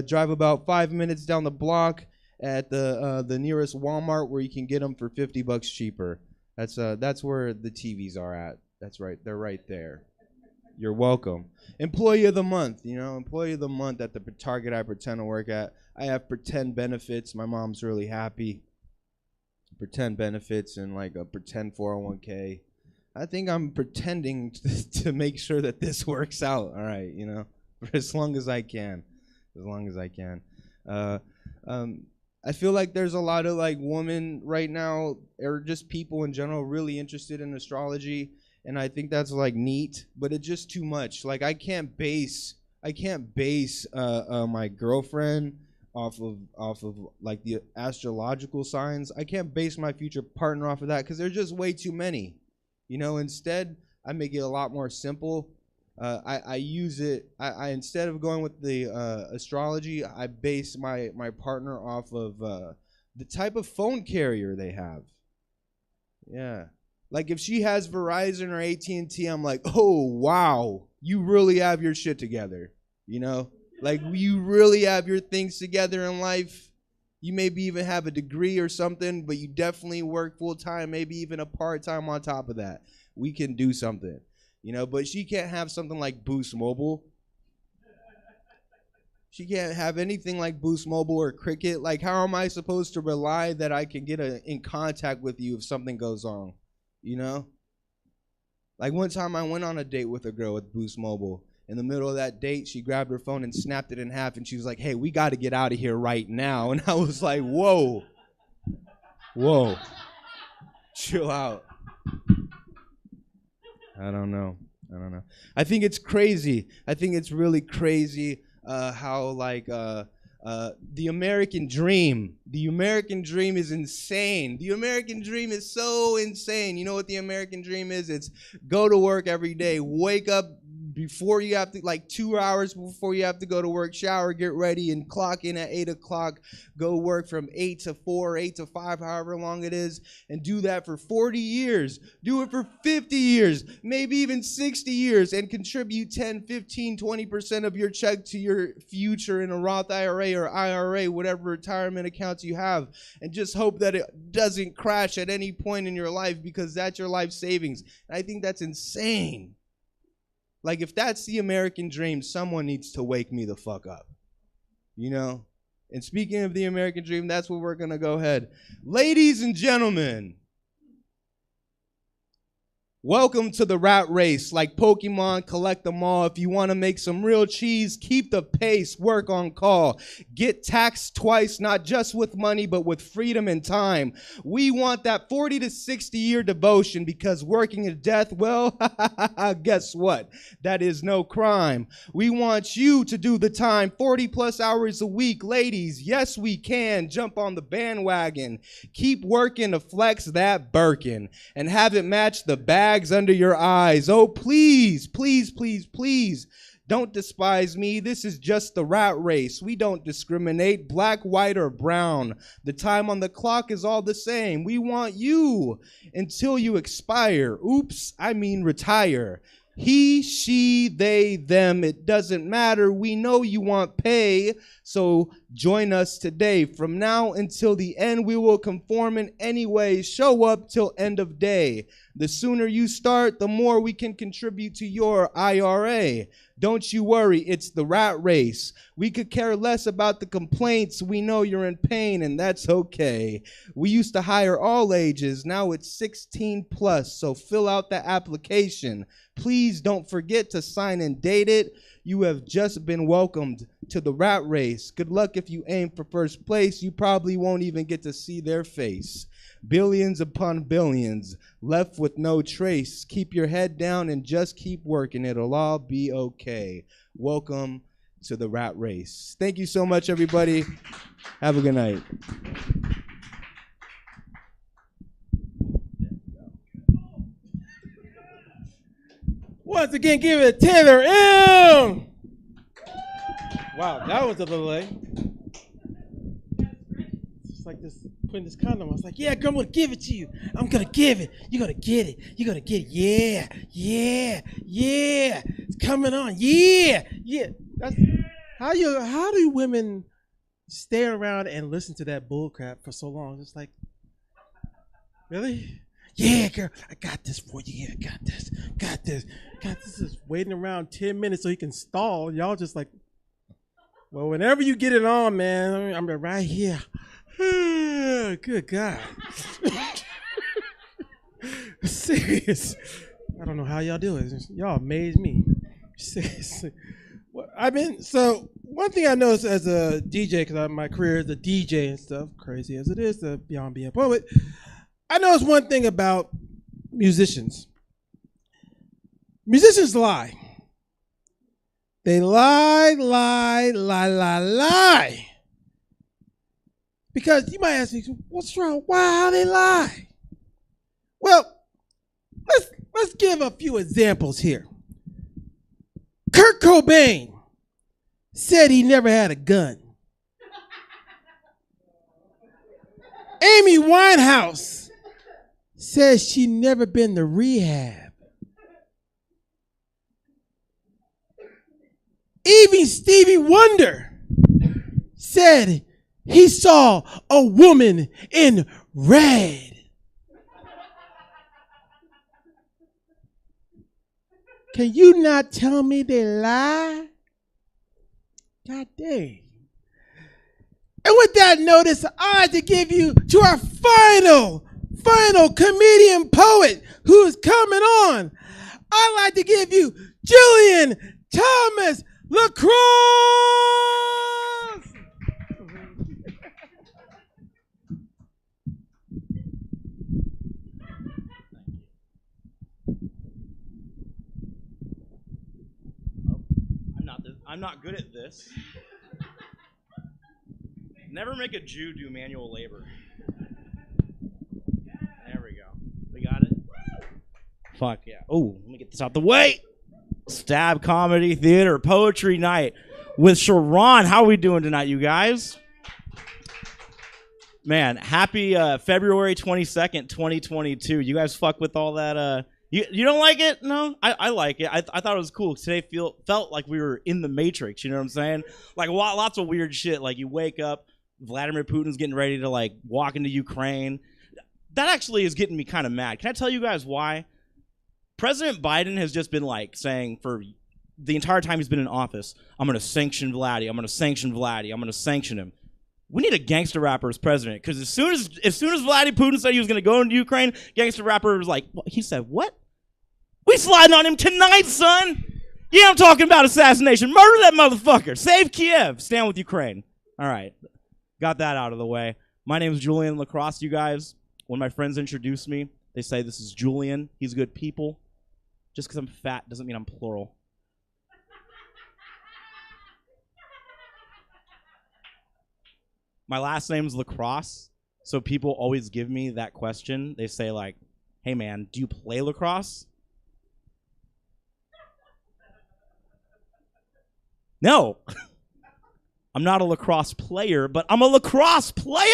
Speaker 8: drive about 5 minutes down the block at the nearest Walmart where you can get them for $50 cheaper. That's where the TVs are at. That's right, they're right there. You're welcome." Employee of the month, you know, employee of the month at the Target I pretend to work at. I have pretend benefits. My mom's really happy. Pretend benefits and like a pretend 401k. I think I'm pretending to make sure that this works out. All right, you know, for as long as I can. As long as I can. I feel like there's a lot of like women right now, or just people in general, really interested in astrology. And I think that's like neat, but it's just too much. Like I can't base my girlfriend off of like the astrological signs. I can't base my future partner off of that because there's just way too many. You know, instead I make it a lot more simple. I use it. I instead of going with the astrology, I base my partner off of the type of phone carrier they have. Yeah. Like if she has Verizon or AT&T, I'm like, "Oh, wow, you really have your shit together." You know, like you really have your things together in life. You maybe even have a degree or something, but you definitely work full time, maybe even a part time on top of that. We can do something, you know, but she can't have something like Boost Mobile. She can't have anything like Boost Mobile or Cricket. Like, how am I supposed to rely that I can get in contact with you if something goes wrong? You know? Like one time I went on a date with a girl with Boost Mobile, In the middle of that date, she grabbed her phone and snapped it in half, and she was like, hey, we got to get out of here right now. And I was like, whoa, chill out. I don't know. I think it's crazy. I think it's really crazy how, like, the American dream is insane. The American dream is so insane. You know what the American dream is? It's go to work every day, wake up before you have to, like 2 hours before you have to go to work, shower, get ready, and clock in at 8 o'clock, go work from 8 to 4, 8 to 5, however long it is, and do that for 40 years. Do it for 50 years, maybe even 60 years, and contribute 10, 15, 20% of your check to your future in a Roth IRA or IRA, whatever retirement accounts you have, and just hope that it doesn't crash at any point in your life because that's your life savings. And I think that's insane. Like, if that's the American dream, someone needs to wake me the fuck up, you know? And speaking of the American dream, that's where we're going to go ahead. Ladies and gentlemen, welcome to the rat race. Like Pokemon, collect them all. If you want to make some real cheese, keep the pace, work on call. Get taxed twice, not just with money, but with freedom and time. We want that 40 to 60 year devotion because working to death, well, guess what? That is no crime. We want you to do the time, 40 plus hours a week. Ladies, yes, we can. Jump on the bandwagon. Keep working to flex that Birkin and have it match the bags under your eyes. Oh, please, please, please, please. Don't despise me. This is just the rat race. We don't discriminate, black, white, or brown. The time on the clock is all the same. We want you until you expire. Oops, I mean retire. He, she, they, them, it doesn't matter. We know you want pay, so join us today. From now until the end, we will conform in any way. Show up till end of day. The sooner you start, the more we can contribute to your IRA. Don't you worry, it's the rat race. We could care less about the complaints. We know you're in pain, and that's okay. We used to hire all ages. Now it's 16 plus, so fill out the application. Please don't forget to sign and date it. You have just been welcomed to the rat race. Good luck if you aim for first place. You probably won't even get to see their face. Billions upon billions, left with no trace. Keep your head down and just keep working. It'll all be okay. Welcome to the rat race. Thank you so much, everybody. Have a good night.
Speaker 3: Once again, give it Taylor M. Wow, that was a delay. It's like this, putting this condom. I was like, yeah, girl, I'm gonna give it to you. I'm gonna give it. You're gonna get it. You're gonna get it. Yeah, yeah, yeah. It's coming on. Yeah, yeah. That's how do women stay around and listen to that bull crap for so long? It's like, really? Yeah, girl, I got this for you. Yeah, got this. Got this. Got this. Is waiting around 10 minutes so he can stall. Y'all just like, well, whenever you get it on, man, I'm right here. Good God. Serious. I don't know how y'all do it. Y'all amaze me. Seriously. Well, so one thing I noticed as a DJ, because my career is a DJ and stuff, crazy as it is, beyond being a poet, I noticed one thing about musicians. Musicians lie. They lie. Because you might ask me, what's wrong? Why they lie? Well, let's give a few examples here. Kurt Cobain said he never had a gun. Amy Winehouse says she never been to rehab. Even Stevie Wonder said he saw a woman in red. Can you not tell me they lie? God dang. And with that notice, I'd like to give you to our final comedian poet who is coming on. I'd like to give you Julian Thomas Lacrosse.
Speaker 9: I'm not good at this. Never make a Jew do manual labor. There we go. We got it. Fuck yeah. Oh, let me get this out the way. Stab Comedy Theater Poetry Night with Sharon. How are we doing tonight, you guys? Man, happy February 22nd, 2022. You guys fuck with all that? You don't like it? No? I like it. I thought it was cool. Today felt like we were in the Matrix, you know what I'm saying? Like lots of weird shit. Like you wake up, Vladimir Putin's getting ready to like walk into Ukraine. That actually is getting me kind of mad. Can I tell you guys why? President Biden has just been like saying for the entire time he's been in office, I'm going to sanction Vladdy. I'm going to sanction Vladdy. I'm going to sanction him. We need a gangster rapper as president because as soon as Vladdy Putin said he was going to go into Ukraine, gangster rapper was like, he said, what? We sliding on him tonight, son. Yeah, I'm talking about assassination. Murder that motherfucker. Save Kiev. Stand with Ukraine. All right. Got that out of the way. My name is Julian Lacrosse, you guys. When my friends introduce me, they say this is Julian. He's good people. Just because I'm fat doesn't mean I'm plural. My last name's Lacrosse, so people always give me that question. They say like, hey man, do you play lacrosse? No. I'm not a lacrosse player, but I'm a lacrosse player.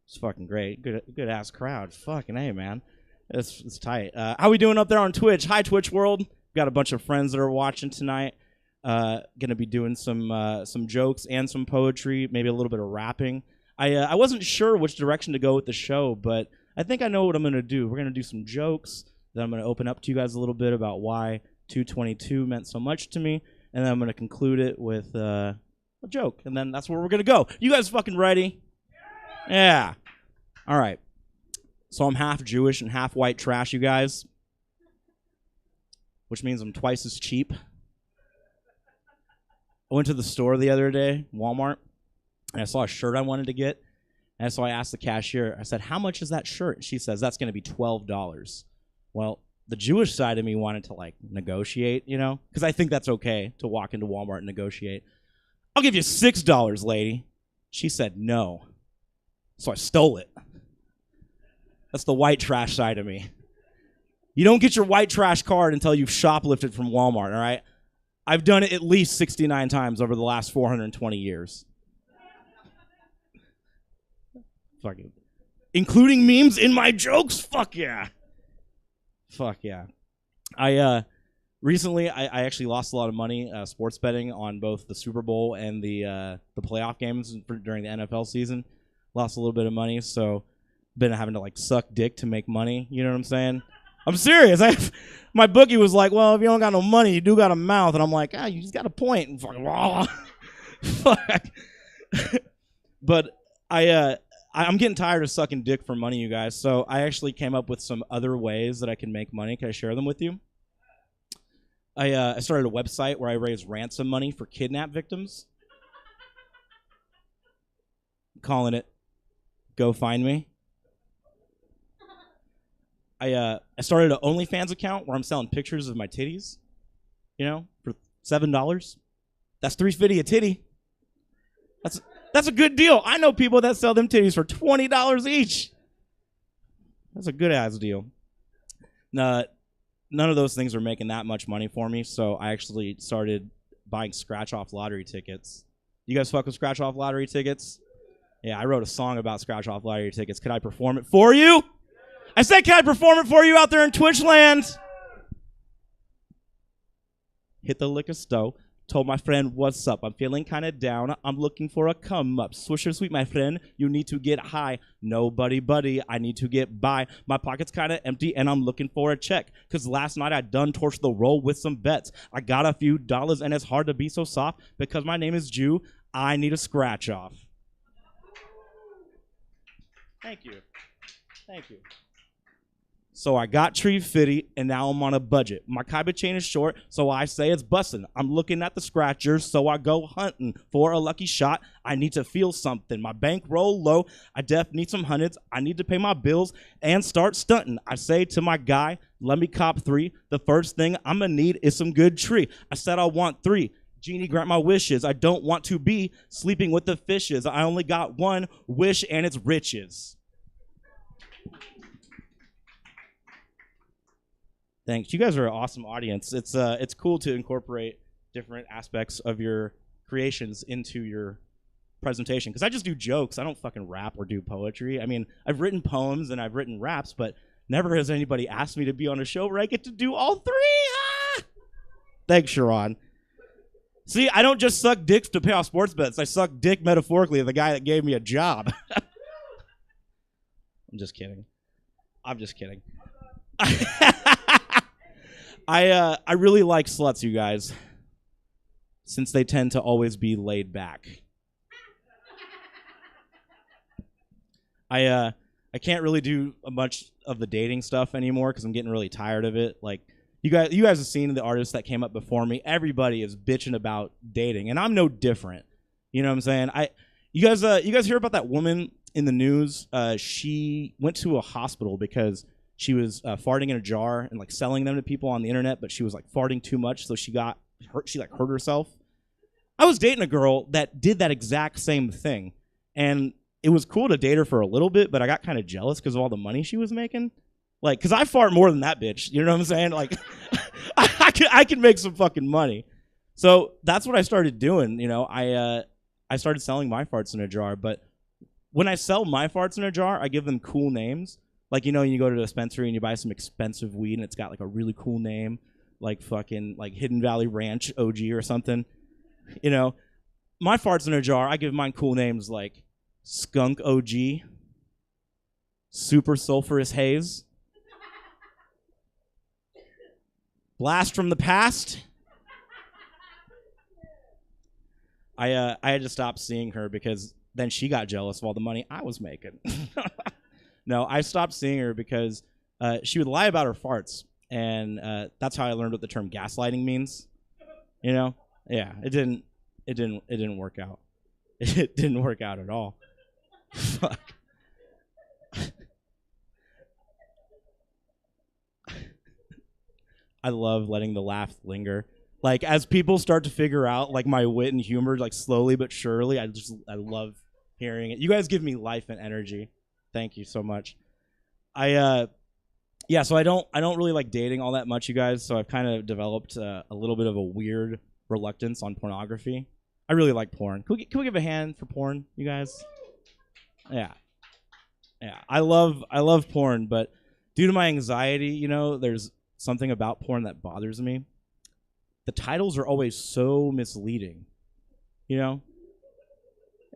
Speaker 9: It's fucking great. Good ass crowd. Fucking hey, man. It's tight. How we doing up there on Twitch? Hi, Twitch world. Got a bunch of friends that are watching tonight. Gonna be doing some jokes and some poetry, maybe a little bit of rapping. I wasn't sure which direction to go with the show, but I think I know what I'm gonna do. We're gonna do some jokes. Then I'm gonna open up to you guys a little bit about why 222 meant so much to me, and then I'm gonna conclude it with a joke, and then that's where we're gonna go. You guys fucking ready? Yeah. All right. So I'm half Jewish and half white trash, you guys, which means I'm twice as cheap. I went to the store the other day, Walmart, and I saw a shirt I wanted to get. And so I asked the cashier, I said, how much is that shirt? And she says, that's going to be $12. Well, the Jewish side of me wanted to, like, negotiate, you know, because I think that's okay to walk into Walmart and negotiate. I'll give you $6, lady. She said no. So I stole it. That's the white trash side of me. You don't get your white trash card until you've shoplifted from Walmart, all right? I've done it at least 69 times over the last 420 years. Fuck it. Including memes in my jokes? Fuck yeah. Fuck yeah. Recently, I actually lost a lot of money sports betting on both the Super Bowl and the playoff games during the NFL season. Lost a little bit of money, so been having to like suck dick to make money. You know what I'm saying? I'm serious. My bookie was like, well, if you don't got no money, you do got a mouth. And I'm like, you just got a point. And fuck. But I'm getting tired of sucking dick for money, you guys. So I actually came up with some other ways that I can make money. Can I share them with you? I started a website where I raise ransom money for kidnap victims. I'm calling it Go Find Me. I started an OnlyFans account where I'm selling pictures of my titties, you know, for $7. That's $3.50 a titty. That's a good deal. I know people that sell them titties for $20 each. That's a good ass deal. None of those things are making that much money for me, so I actually started buying scratch-off lottery tickets. You guys fuck with scratch-off lottery tickets? Yeah, I wrote a song about scratch-off lottery tickets. Could I perform it for you? I said, can I perform it for you out there in Twitch land? Hit the liquor store. Told my friend, what's up? I'm feeling kind of down. I'm looking for a come up. Swisher sweet, my friend. You need to get high. Nobody, buddy. I need to get by. My pocket's kind of empty and I'm looking for a check. Because last night I done torched the roll with some bets. I got a few dollars and it's hard to be so soft. Because my name is Jew, I need a scratch off. Thank you. Thank you. So I got Tree Fitty, and now I'm on a budget. My Kaiba chain is short, so I say it's bustin'. I'm looking at the scratchers, so I go hunting for a lucky shot. I need to feel something. My bankroll low. I def need some hundreds. I need to pay my bills and start stunting. I say to my guy, let me cop 3. The first thing I'm gonna need is some good tree. I said I want 3. Genie, grant my wishes. I don't want to be sleeping with the fishes. I only got one wish, and it's riches. Thanks. You guys are an awesome audience. It's cool to incorporate different aspects of your creations into your presentation, because I just do jokes. I don't fucking rap or do poetry. I mean, I've written poems and I've written raps, but never has anybody asked me to be on a show where I get to do all 3. Ah! Thanks, Sharon. See, I don't just suck dicks to pay off sports bets. I suck dick metaphorically of the guy that gave me a job. I'm just kidding. I really like sluts, you guys, since they tend to always be laid back. I can't really do much of the dating stuff anymore because I'm getting really tired of it. Like, you guys have seen the artists that came up before me. Everybody is bitching about dating, and I'm no different. You know what I'm saying? You guys hear about that woman in the news? She went to a hospital because she was farting in a jar and like selling them to people on the internet, but she was like farting too much, so she got hurt. She like hurt herself. I was dating a girl that did that exact same thing, and it was cool to date her for a little bit, but I got kind of jealous because of all the money she was making. Like, because I fart more than that bitch. You know what I'm saying? Like, I can make some fucking money. So that's what I started doing. You know, I started selling my farts in a jar. But when I sell my farts in a jar, I give them cool names. Like, you know, you go to a dispensary and you buy some expensive weed and it's got like a really cool name, like fucking like Hidden Valley Ranch OG or something. You know, my farts in a jar, I give mine cool names like Skunk OG, Super Sulfurous Haze, Blast from the Past. I had to stop seeing her because then she got jealous of all the money I was making. No, I stopped seeing her because she would lie about her farts, and that's how I learned what the term gaslighting means. You know? Yeah, it didn't work out. It didn't work out at all. Fuck. I love letting the laugh linger. Like, as people start to figure out like my wit and humor, like slowly but surely, I love hearing it. You guys give me life and energy. Thank you so much. So I don't really like dating all that much, you guys. So I've kind of developed a little bit of a weird reluctance on pornography. I really like porn. Can we give a hand for porn, you guys? Yeah. I love porn, but due to my anxiety, you know, there's something about porn that bothers me. The titles are always so misleading. You know?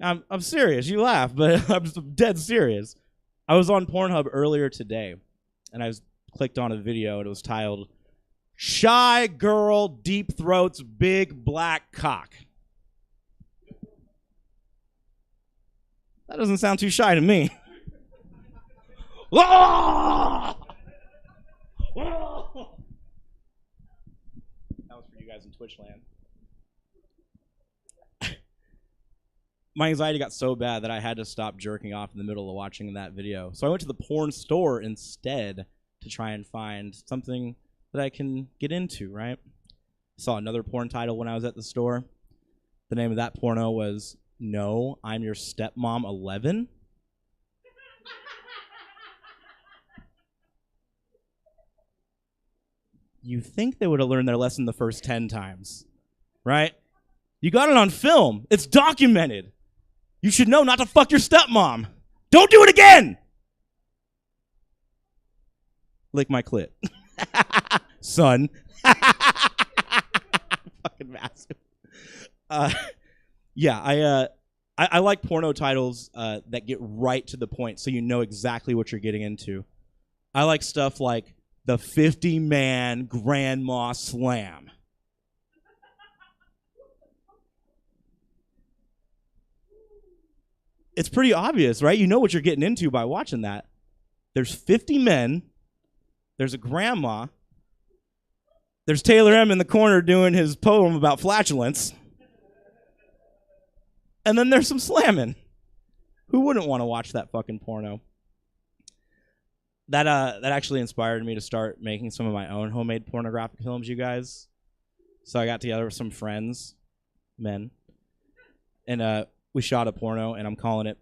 Speaker 9: I'm serious. You laugh, but I'm dead serious. I was on Pornhub earlier today, and I clicked on a video, and it was titled, "Shy Girl Deep Throats Big Black Cock." That doesn't sound too shy to me. That was for you guys in Twitch land. My anxiety got so bad that I had to stop jerking off in the middle of watching that video. So I went to the porn store instead to try and find something that I can get into, right? Saw another porn title when I was at the store. The name of that porno was "No, I'm Your Stepmom 11." You think they would have learned their lesson the first 10 times, right? You got it on film. It's documented. You should know not to fuck your stepmom. Don't do it again. Lick my clit. Son. Fucking massive. I like porno titles that get right to the point so you know exactly what you're getting into. I like stuff like the 50-man Grandma Slam. It's pretty obvious, right? You know what you're getting into by watching that. There's 50 men There's a grandma. There's Taylor M. in the corner doing his poem about flatulence. And then there's some slamming. Who wouldn't want to watch that fucking porno? That actually inspired me to start making some of my own homemade pornographic films, you guys. So I got together with some friends, men, and we shot a porno, and I'm calling it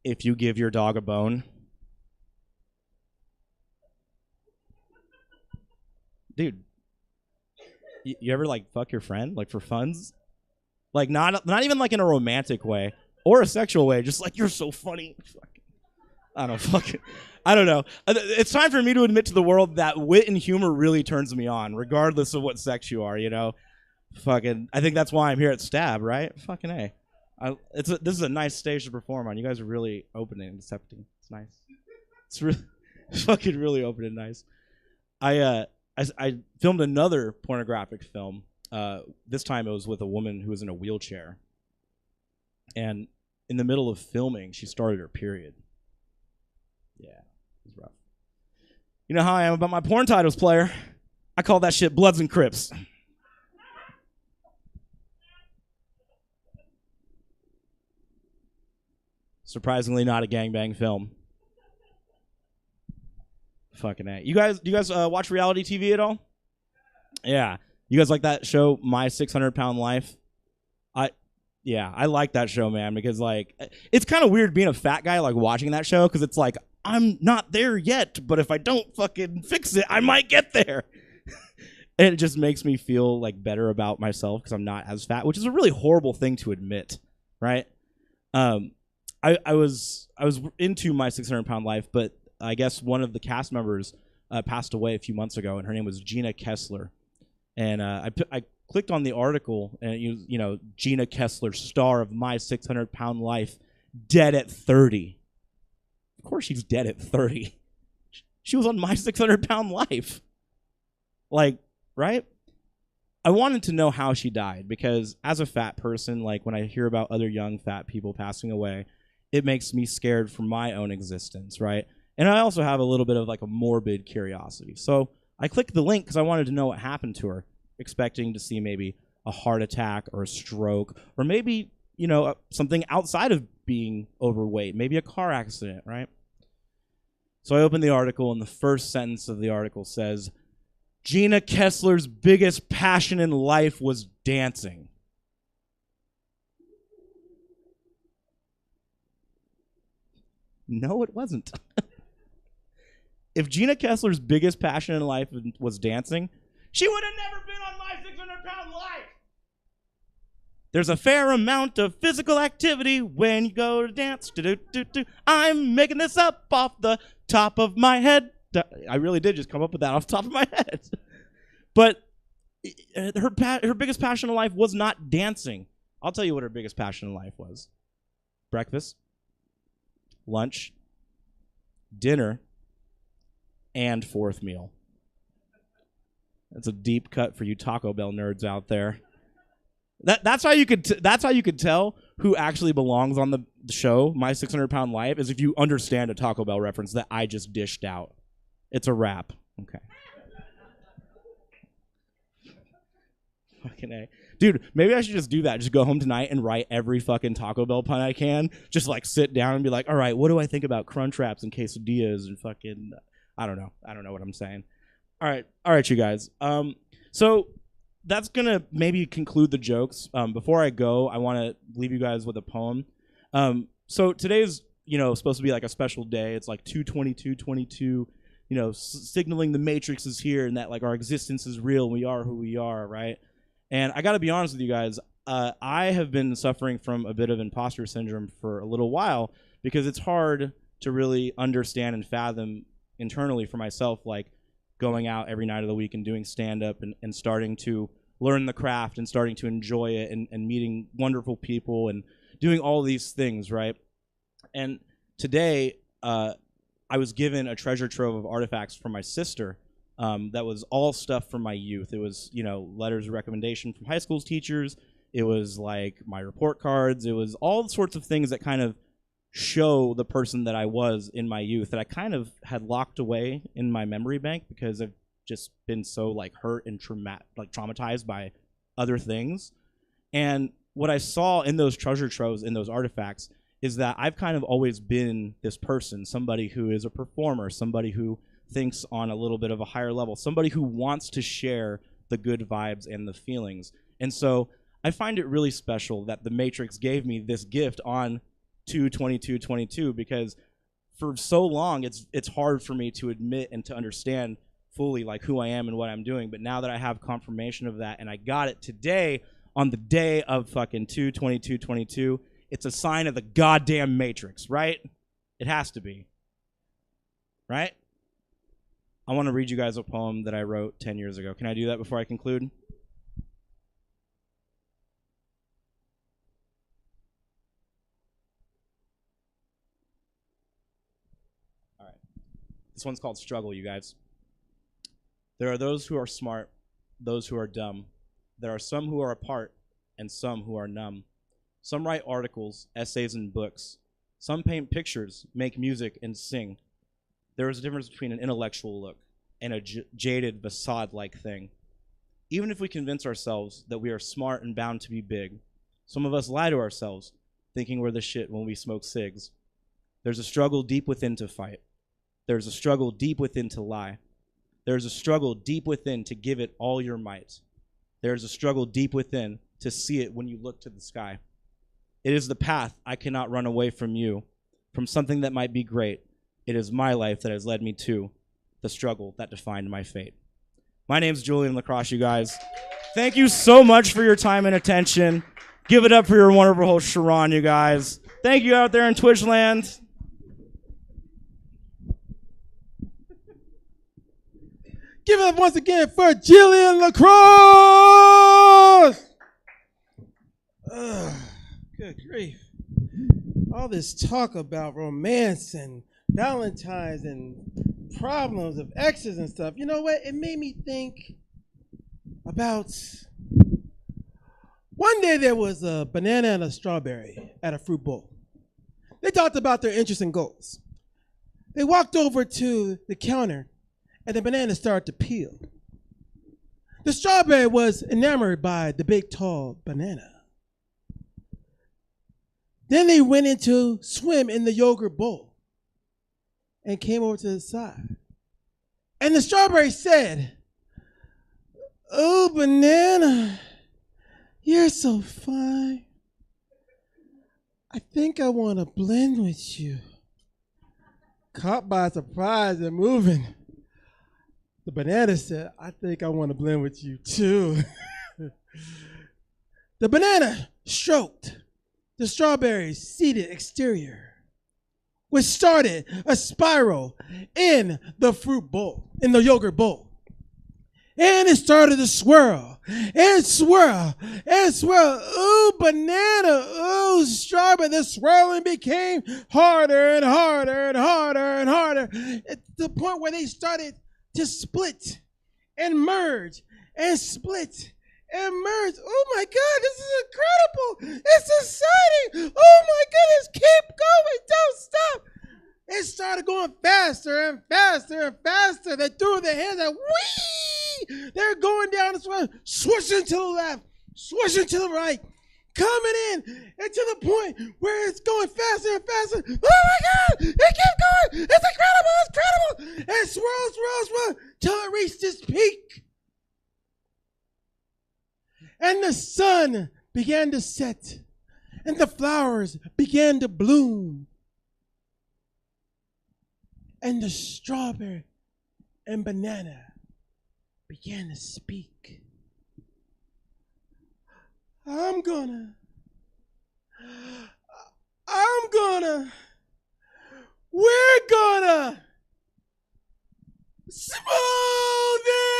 Speaker 9: "If You Give Your Dog a Bone." Dude, you ever like fuck your friend like for funs? Like not even like in a romantic way or a sexual way, just like you're so funny. I don't know. It's time for me to admit to the world that wit and humor really turns me on, regardless of what sex you are, you know? Fucking, I think that's why I'm here at Stab, right? Fucking A. This is a nice stage to perform on. You guys are really open and accepting. It's nice. It's really, fucking really open and nice. I filmed another pornographic film. This time it was with a woman who was in a wheelchair. And in the middle of filming, she started her period. Yeah, it was rough. You know how I am about my porn titles, player. I call that shit Bloods and Crips. Surprisingly not a gangbang film. Fucking A. Do you guys watch reality TV at all? Yeah. You guys like that show, My 600 Pound Life? I like that show, man, because like it's kind of weird being a fat guy like watching that show because it's like I'm not there yet, but if I don't fucking fix it, I might get there. And it just makes me feel like better about myself because I'm not as fat, which is a really horrible thing to admit, right? I was into My 600 Pound Life, but I guess one of the cast members passed away a few months ago, and her name was Gina Kessler. And I clicked on the article, and you know, Gina Kessler, star of My 600 Pound Life, dead at 30. Of course she's dead at 30. She was on My 600 Pound Life. Like, right? I wanted to know how she died, because as a fat person, like when I hear about other young fat people passing away, it makes me scared for my own existence, right? And I also have a little bit of like a morbid curiosity. So I clicked the link because I wanted to know what happened to her, expecting to see maybe a heart attack or a stroke, or maybe, you know, something outside of being overweight, maybe a car accident, right? So I opened the article, and the first sentence of the article says, Gina Kessler's biggest passion in life was dancing. No, it wasn't. If Gina Kessler's biggest passion in life was dancing, she would have never been on My 600 Pound Life. There's a fair amount of physical activity when you go to dance. Do-do-do-do. I'm making this up off the top of my head. I really did just come up with that off the top of my head. But her biggest passion in life was not dancing. I'll tell you what her biggest passion in life was. Breakfast, lunch, dinner, and fourth meal. That's a deep cut for you Taco Bell nerds out there. That's how you could tell who actually belongs on the show, My 600 Pound Life, is if you understand a Taco Bell reference that I just dished out. It's a wrap. Okay. Fucking A. Dude, maybe I should just do that. Just go home tonight and write every fucking Taco Bell pun I can. Just like sit down and be like, all right, what do I think about crunch wraps and quesadillas and fucking, I don't know. I don't know what I'm saying. All right, you guys. So that's going to maybe conclude the jokes. Before I go, I want to leave you guys with a poem. So today's, supposed to be like a special day. It's like 2/22/22, signaling the Matrix is here and that like our existence is real and we are who we are, right? And I got to be honest with you guys. I have been suffering from a bit of imposter syndrome for a little while because it's hard to really understand and fathom internally for myself, like going out every night of the week and doing stand-up and starting to learn the craft and starting to enjoy it and meeting wonderful people and doing all these things, right? And today, I was given a treasure trove of artifacts from my sister that was all stuff from my youth. It was, letters of recommendation from high school's teachers. It was like my report cards. It was all sorts of things that kind of show the person that I was in my youth that I kind of had locked away in my memory bank because I've just been so like hurt and traumatized by other things. And what I saw in those treasure troves, in those artifacts, is that I've kind of always been this person, somebody who is a performer, somebody who thinks on a little bit of a higher level, somebody who wants to share the good vibes and the feelings. And so I find it really special that the Matrix gave me this gift on 2/22/22, because for so long it's hard for me to admit and to understand fully like who I am and what I'm doing. But now that I have confirmation of that and I got it today on the day of fucking 2/22/22, it's a sign of the goddamn Matrix, right? It has to be. Right? I want to read you guys a poem that I wrote 10 years ago. Can I do that before I conclude? All right. This one's called Struggle, you guys. There are those who are smart, those who are dumb. There are some who are apart, and some who are numb. Some write articles, essays, and books. Some paint pictures, make music, and sing. There is a difference between an intellectual look and a jaded, facade-like thing. Even if we convince ourselves that we are smart and bound to be big, some of us lie to ourselves, thinking we're the shit when we smoke cigs. There's a struggle deep within to fight. There's a struggle deep within to lie. There's a struggle deep within to give it all your might. There's a struggle deep within to see it when you look to the sky. It is the path I cannot run away from you, from something that might be great. It is my life that has led me to the struggle that defined my fate. My name's Julian Lacrosse, you guys. Thank you so much for your time and attention. Give it up for your wonderful host, Sharon, you guys. Thank you out there in Twitch land.
Speaker 3: Give it up once again for Jillian Lacrosse! Good grief. All this talk about romance and Valentine's and problems of exes and stuff, you know what? It made me think about one day there was a banana and a strawberry at a fruit bowl. They talked about their interests and goals. They walked over to the counter and the banana started to peel. The strawberry was enamored by the big, tall banana. Then they went into swim in the yogurt bowl and came over to the side. And the strawberry said, "Oh, banana, you're so fine. I think I want to blend with you." Caught by surprise and moving, the banana said, "I think I want to blend with you too." The banana stroked the strawberry's seeded exterior, which started a spiral in the fruit bowl, in the yogurt bowl. And it started to swirl and swirl and swirl. Ooh, banana, ooh, strawberry. The swirling became harder and harder and harder and harder, at the point where they started to split and merge and split and merge. Oh my God, this is incredible. It's exciting. Oh my goodness, keep going, don't stop. It started going faster and faster and faster. They threw their hands and whee! They're going down the swing, swishing to the left, swishing to the right, coming in, and to the point where it's going faster and faster. Oh my God, it keeps going. It's incredible, it's incredible. And it swirls, swirls, swirls, till it reached its peak. And the sun began to set, and the flowers began to bloom. And the strawberry and banana began to speak. I'm gonna We're gonna smooth it.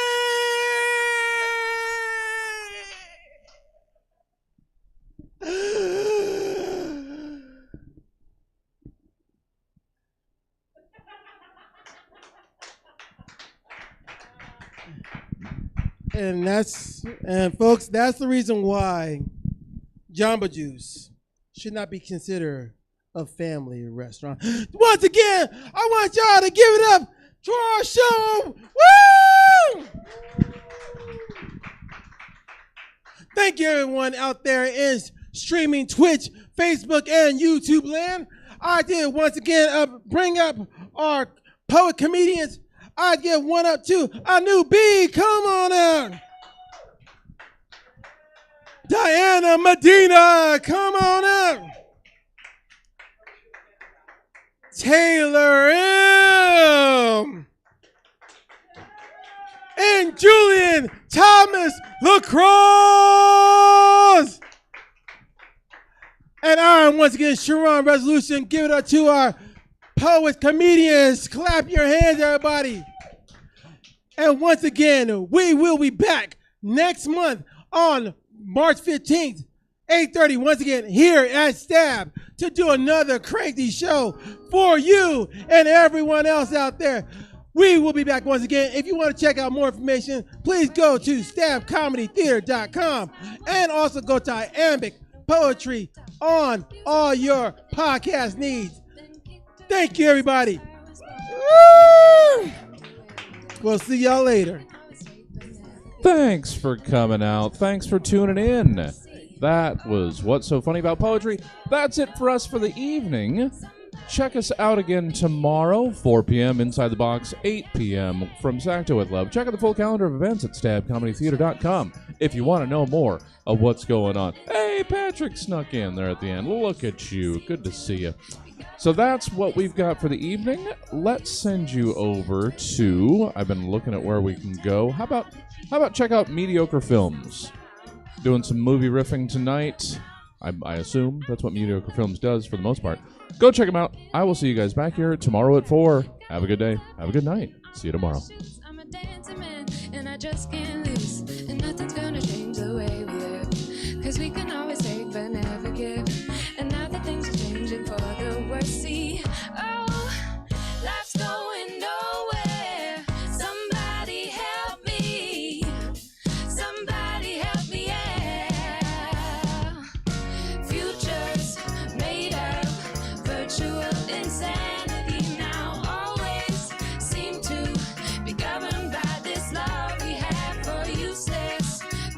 Speaker 3: And folks, that's the reason why Jamba Juice should not be considered a family restaurant. Once again, I want y'all to give it up to our show. Woo! Thank you, everyone out there in streaming Twitch, Facebook, and YouTube land. I did once again bring up our poet comedians. I give one up to Anu B. Come on out. Diana Medina. Come on out. Taylor M. And Julian Thomas Lacrosse. And I'm once again Sharon Resolution. Give it up to our poets, comedians. Clap your hands, everybody. And once again, we will be back next month on March 15th, 8:30, once again here at Stab to do another crazy show for you and everyone else out there. We will be back once again. If you want to check out more information, please go to stabcomedytheater.com and also go to Iambic Poetry on all your podcast needs. Thank you, everybody. Woo! We'll see y'all later.
Speaker 4: Thanks for coming out. Thanks for tuning in. That was What's So Funny About Poetry. That's it for us for the evening. Check us out again tomorrow, 4 p.m. Inside the Box, 8 p.m. from Sacto with Love. Check out the full calendar of events at stabcomedytheater.com if you want to know more of what's going on. Hey, Patrick snuck in there at the end. Look at you. Good to see you. So that's what we've got for the evening. Let's send you over to, I've been looking at where we can go. How about check out Mediocre Films? Doing some movie riffing tonight. I assume that's what Mediocre Films does for the most part. Go check them out. I will see you guys back here tomorrow at 4. Have a good day. Have a good night. See you tomorrow.
Speaker 10: I'm a dancing man, and I just can't lose. And nothing's gonna change the way we live. Cause we can always take but never give. And now that things are changing for the worse. See